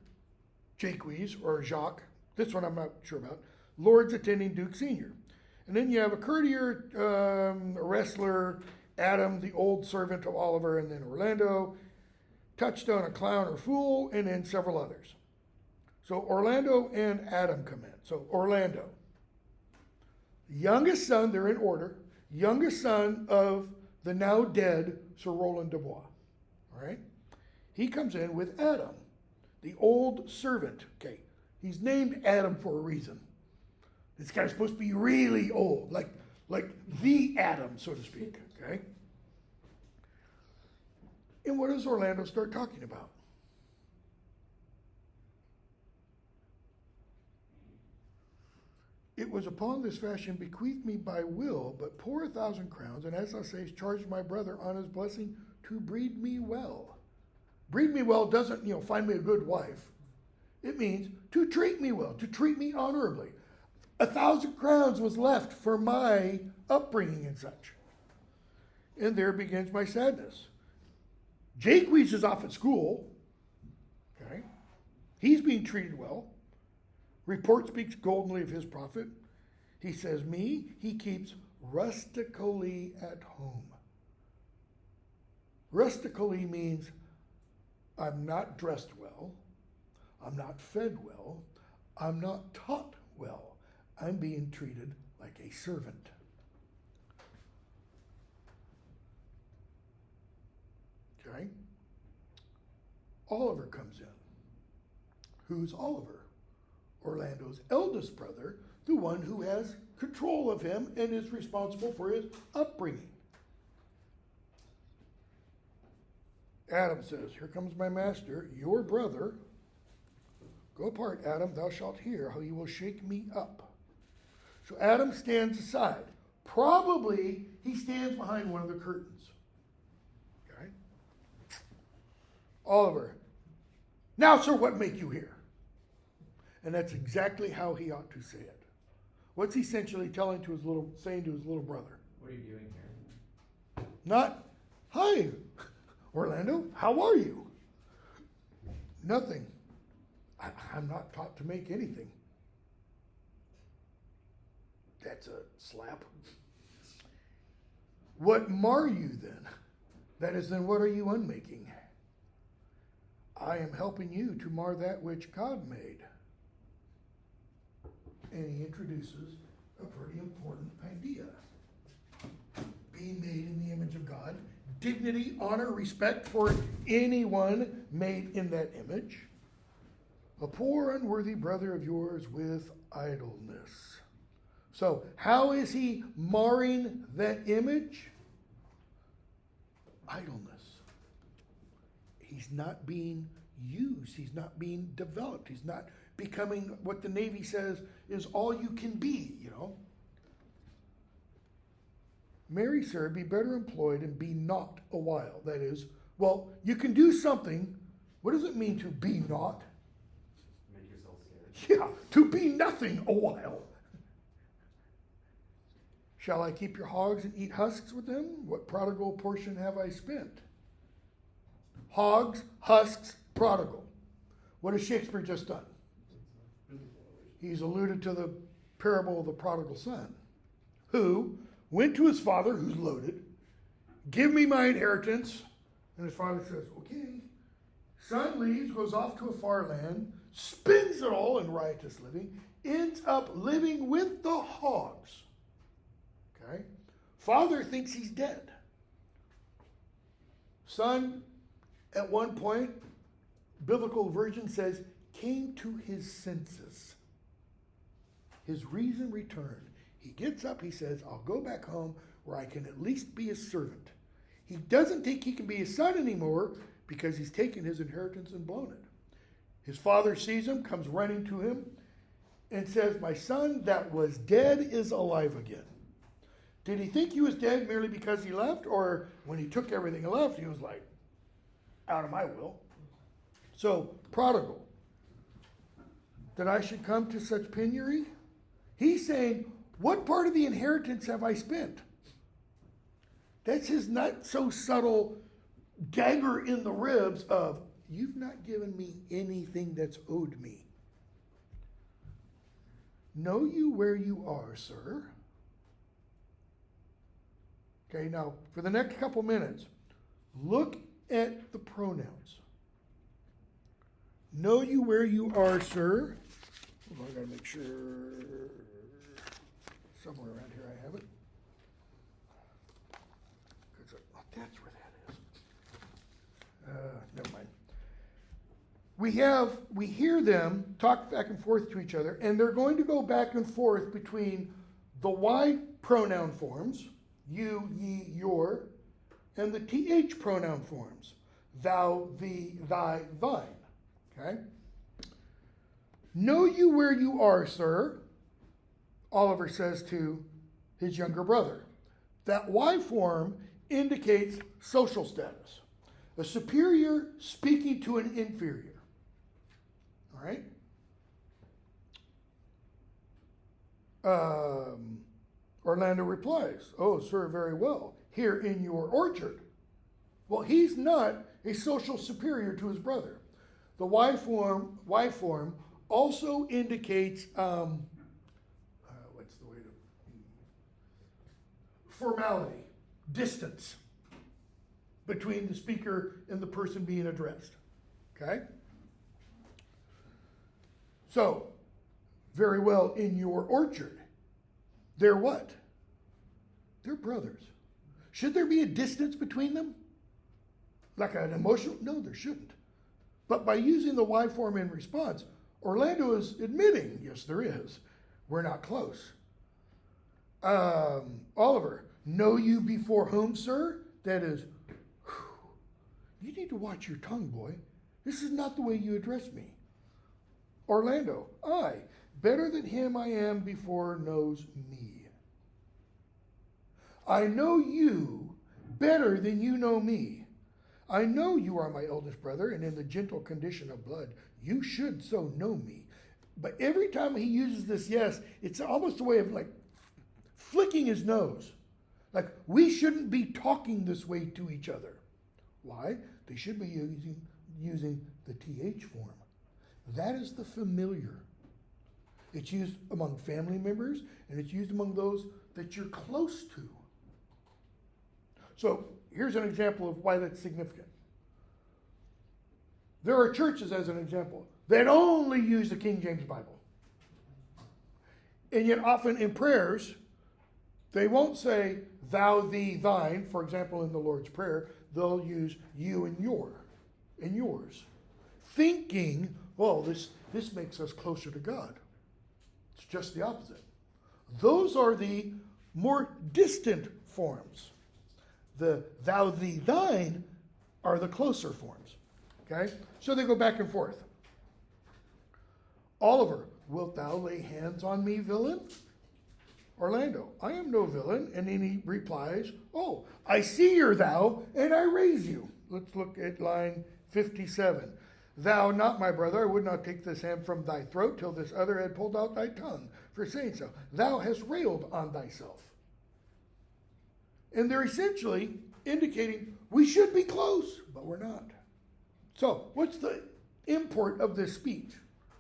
Jaques or Jacques, this one I'm not sure about, lords attending Duke Senior. And then you have a courtier, a wrestler, Adam, the old servant of Oliver, and then Orlando, Touchstone, a clown or fool, and then several others. So Orlando and Adam come in. So Orlando, youngest son, they're in order, youngest son of the now dead Sir Roland de Bois. All right? He comes in with Adam, the old servant. Okay, he's named Adam for a reason. This guy's supposed to be really old, like the Adam, so to speak. Okay? And what does Orlando start talking about? It was upon this fashion bequeathed me by will, but poor 1,000 crowns, and as thou sayest, charged my brother on his blessing to breed me well. Breed me well doesn't, find me a good wife. It means to treat me well, to treat me honorably. 1,000 crowns was left for my upbringing and such. And there begins my sadness. Jaques is off at school. Okay. He's being treated well. Report speaks goldenly of his prophet. He says, me, he keeps rustically at home. Rustically means I'm not dressed well, I'm not fed well, I'm not taught well. I'm being treated like a servant. Okay? Oliver comes in. Who's Oliver? Orlando's eldest brother, the one who has control of him and is responsible for his upbringing. Adam says, here comes my master, your brother. Go apart, Adam, thou shalt hear how he will shake me up. So Adam stands aside. Probably he stands behind one of the curtains. Okay? Oliver, now, sir, what make you here? And that's exactly how he ought to say it. What's he essentially saying to his little brother? What are you doing here? Not, hi, Orlando, how are you? Nothing. I'm not taught to make anything. That's a slap. What mar you then? That is, then what are you unmaking? I am helping you to mar that which God made. And he introduces a pretty important idea. Being made in the image of God, dignity, honor, respect for anyone made in that image. A poor, unworthy brother of yours with idleness. So, how is he marring that image? Idleness. He's not being used. He's not being developed. He's not becoming what the Navy says is all you can be, you know. Marry, sir, be better employed and be not a while. That is, well, you can do something. What does it mean to be not? Make yourself scared. Yeah, to be nothing a while. Shall I keep your hogs and eat husks with them? What prodigal portion have I spent? Hogs, husks, prodigal. What has Shakespeare just done? He's alluded to the parable of the prodigal son, who went to his father, who's loaded, give me my inheritance. And his father says, okay. Son leaves, goes off to a far land, spends it all in riotous living, ends up living with the hogs. Okay? Father thinks he's dead. Son, at one point, biblical version says, came to his senses. His reason returned. He gets up, he says, I'll go back home where I can at least be a servant. He doesn't think he can be a son anymore because he's taken his inheritance and blown it. His father sees him, comes running to him, and says, my son that was dead is alive again. Did he think he was dead merely because he left? Or when he took everything and left, he was like, out of my will. So, prodigal. That I should come to such penury? He's saying, what part of the inheritance have I spent? That's his not so subtle dagger in the ribs of, you've not given me anything that's owed me. Know you where you are, sir? Okay, now, for the next couple minutes, look at the pronouns. Know you where you are, sir? Oh, I gotta make sure. Somewhere around here I have it. That's where that is. Never mind. We hear them talk back and forth to each other, and they're going to go back and forth between the Y pronoun forms, you, ye, your, and the TH pronoun forms, thou, thee, thy, thine. Okay? Know you where you are, sir, Oliver says to his younger brother. That Y form indicates social status. A superior speaking to an inferior. All right? Orlando replies, oh, sir, very well. Here in your orchard. Well, he's not a social superior to his brother. The Y form also indicates, what's the way to, formality, distance between the speaker and the person being addressed. Okay? So, very well, in your orchard. They're what? They're brothers. Should there be a distance between them? Like an emotional? No, there shouldn't. But by using the Y form in response, Orlando is admitting, yes, there is. We're not close. Oliver, know you before whom, sir? That is, you need to watch your tongue, boy. This is not the way you address me. Orlando, I, better than him I am before knows me. I know you better than you know me. I know you are my eldest brother, and in the gentle condition of blood, you should so know me. But every time he uses this yes, it's almost a way of like flicking his nose. Like, we shouldn't be talking this way to each other. Why? They should be using the TH form. That is the familiar. It's used among family members, and it's used among those that you're close to. So here's an example of why that's significant. There are churches, as an example, that only use the King James Bible. And yet often in prayers, they won't say thou, thee, thine. For example, in the Lord's Prayer, they'll use you and your and yours. Thinking, well, this makes us closer to God. It's just the opposite. Those are the more distant forms. The thou, thee, thine are the closer forms. Okay? So they go back and forth. Oliver, wilt thou lay hands on me, villain? Orlando, I am no villain. And then he replies, oh, I see your thou, and I raise you. Let's look at line 57. Thou, not my brother, I would not take this hand from thy throat till this other had pulled out thy tongue for saying so. Thou hast railed on thyself. And they're essentially indicating we should be close, but we're not. So, what's the import of this speech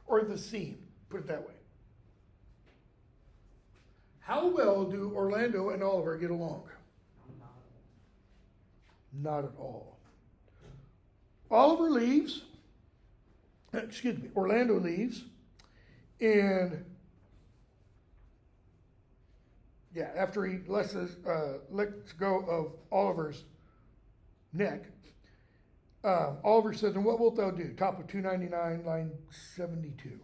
or the scene? Put it that way. How well do Orlando and Oliver get along? Not at all. Oliver leaves. Orlando leaves. And after he lets go of Oliver's neck, Oliver says, and what wilt thou do? Top of 299, line 72.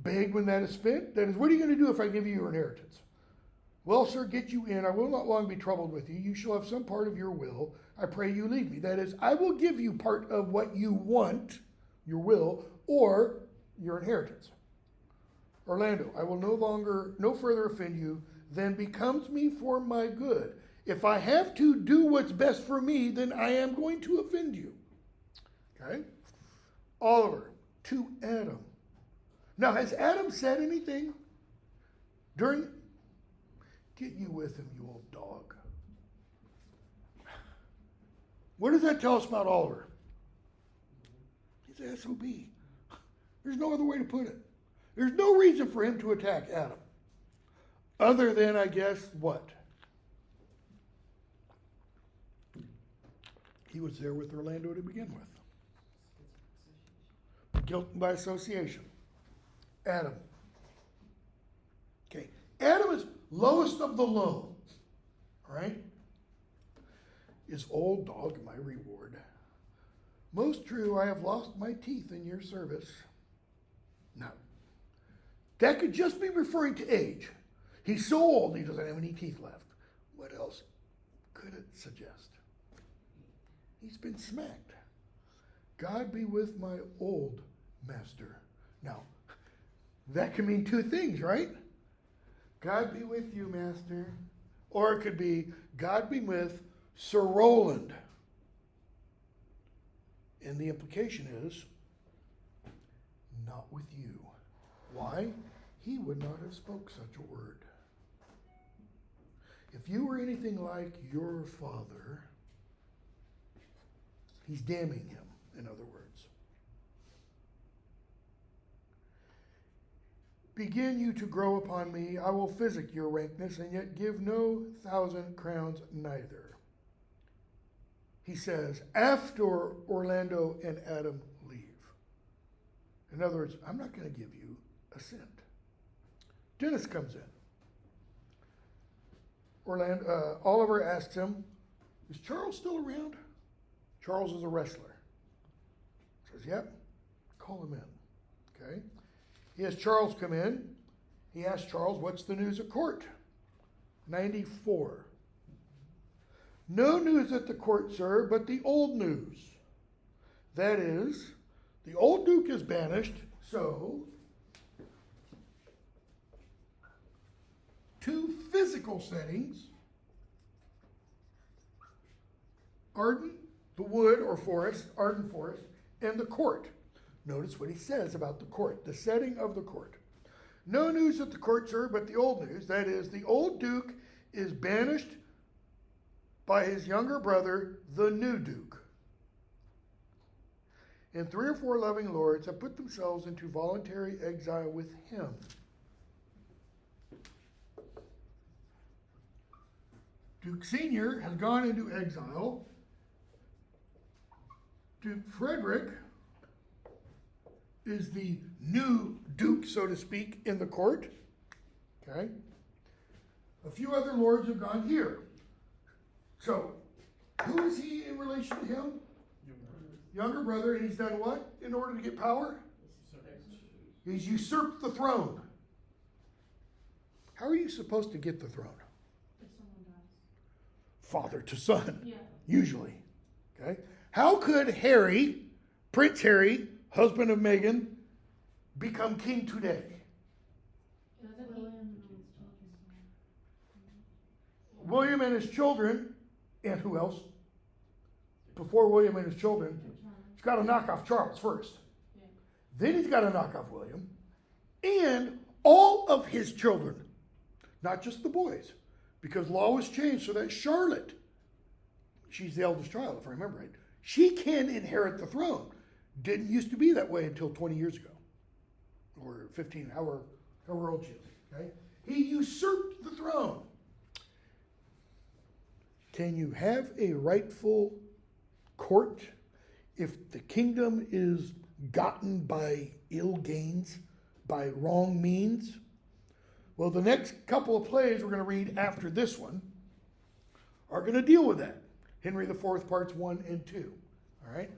Beg when that is spent. That is, what are you going to do if I give you your inheritance? Well, sir, get you in. I will not long be troubled with you. You shall have some part of your will. I pray you leave me. That is, I will give you part of what you want, your will, or your inheritance. Orlando, I will no further offend you than becomes me for my good. If I have to do what's best for me, then I am going to offend you. Okay? Oliver, to Adam. Now, has Adam said anything during... Get you with him, you old dog. What does that tell us about Oliver? He's an SOB. There's no other way to put it. There's no reason for him to attack Adam. Other than, I guess, what? He was there with Orlando to begin with. Guilt by association. Adam. Okay. Adam is lowest of the low. All right? Is old dog my reward? Most true, I have lost my teeth in your service. Now, that could just be referring to age. He's so old he doesn't have any teeth left. What else could it suggest? He's been smacked. God be with my old master. Now, that can mean two things, right? God be with you, master. Or it could be, God be with Sir Roland. And the implication is, not with you. Why? He would not have spoke such a word. If you were anything like your father, he's damning him, in other words. Begin you to grow upon me, I will physic your rankness, and yet give no 1,000 crowns neither. He says, after Orlando and Adam leave. In other words, I'm not going to give you a cent. Dennis comes in. Oliver asks him, is Charles still around? Charles is a wrestler. Says, yep, call him in. Okay. He has Charles come in. He asks Charles, what's the news at court? 94. No news at the court, sir, but the old news. That is, the old duke is banished, so two physical settings, Arden, the wood or forest, Arden forest, and the court. Notice what he says about the court, the setting of the court. No news at the court, sir, but the old news. That is, the old duke is banished by his younger brother, the new duke. And 3 or 4 loving lords have put themselves into voluntary exile with him. Duke Sr. has gone into exile. Duke Frederick is the new duke, so to speak, in the court. Okay? A few other lords have gone here. So, who is he in relation to him? Younger brother, and he's done what in order to get power? He's usurped the throne. How are you supposed to get the throne? If someone dies. Father to son, Yeah. usually. Okay? How could Harry, Prince Harry, husband of Meghan, become king today? Doesn't he? William and his children, and who else? Before William and his children, he's got to knock off Charles first. Yeah. Then he's got to knock off William and all of his children, not just the boys, because law was changed so that Charlotte, she's the eldest child, if I remember right, she can inherit the throne. Didn't used to be that way until 20 years ago, or 15, however old she is. Okay? He usurped the throne. Can you have a rightful court if the kingdom is gotten by ill gains, by wrong means? Well, the next couple of plays we're going to read after this one are going to deal with that. Henry IV, parts 1 and 2. All right?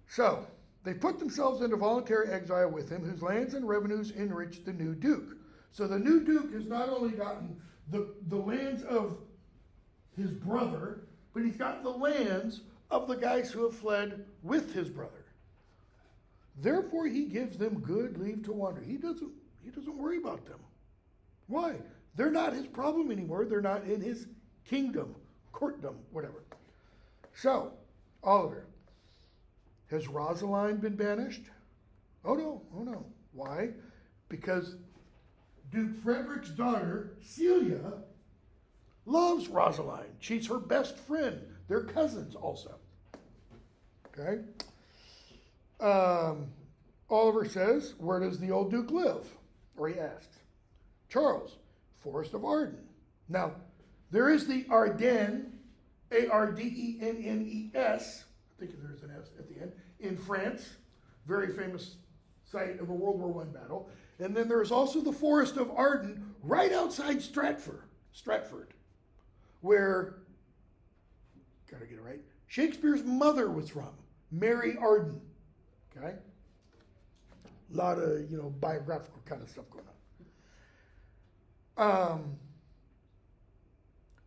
So, they put themselves into voluntary exile with him, whose lands and revenues enriched the new duke. So the new duke has not only gotten the lands of his brother, but he's got the lands of the guys who have fled with his brother. Therefore, he gives them good leave to wander. He doesn't worry about them. Why? They're not his problem anymore. They're not in his kingdom, courtdom, whatever. So, Oliver, has Rosaline been banished? Oh no. Why? Because Duke Frederick's daughter, Celia, loves Rosaline. She's her best friend. They're cousins also. Okay? Oliver says, where does the old Duke live? Or he asks. Charles, Forest of Arden. Now, there is the Ardennes, Ardennes, I think there's an S at the end, in France. Very famous site of a World War I battle. And then there's also the Forest of Arden right outside Stratford, where, gotta get it right, Shakespeare's mother was from, Mary Arden. Okay? A lot of, biographical kind of stuff going on.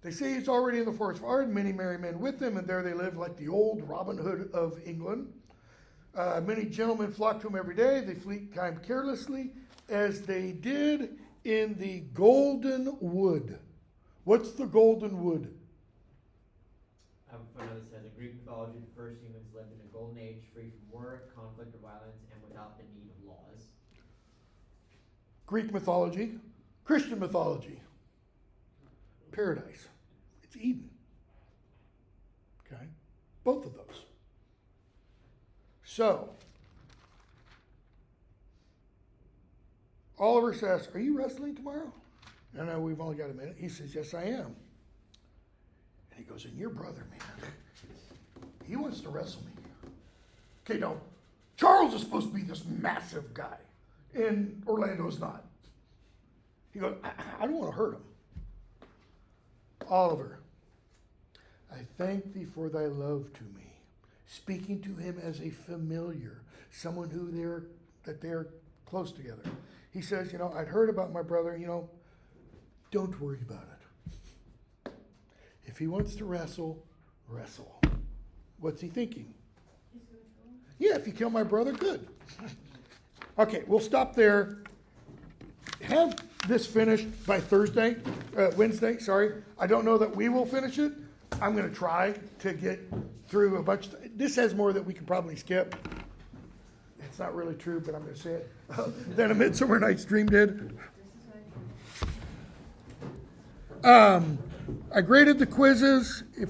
They say he's already in the Forest of Arden, many merry men with him, and there they live like the old Robin Hood of England. Many gentlemen flock to him every day. They fleet time carelessly, as they did in the Golden Wood. What's the Golden Wood? I have a footnote that says, in Greek mythology, the first humans lived in a golden age, free from war, conflict, or violence, and without the need of laws. Greek mythology, Christian mythology, paradise. It's Eden. Okay? Both of those. So, Oliver says, are you wrestling tomorrow? I know we've only got a minute. He says, yes, I am. And he goes, and your brother, man, he wants to wrestle me. Okay, no, Charles is supposed to be this massive guy, and Orlando's not. He goes, I don't want to hurt him. Oliver, I thank thee for thy love to me, speaking to him as a familiar, someone who they're close together. He says, I'd heard about my brother, don't worry about it. If he wants to wrestle, wrestle. What's he thinking? He's gonna kill him? Yeah, if you kill my brother, good. Okay, we'll stop there. Have this finished by Wednesday, sorry. I don't know that we will finish it. I'm going to try to get through a bunch. This has more that we could probably skip. It's not really true, but I'm going to say it. Than A Midsummer Night's Dream did. I graded the quizzes. If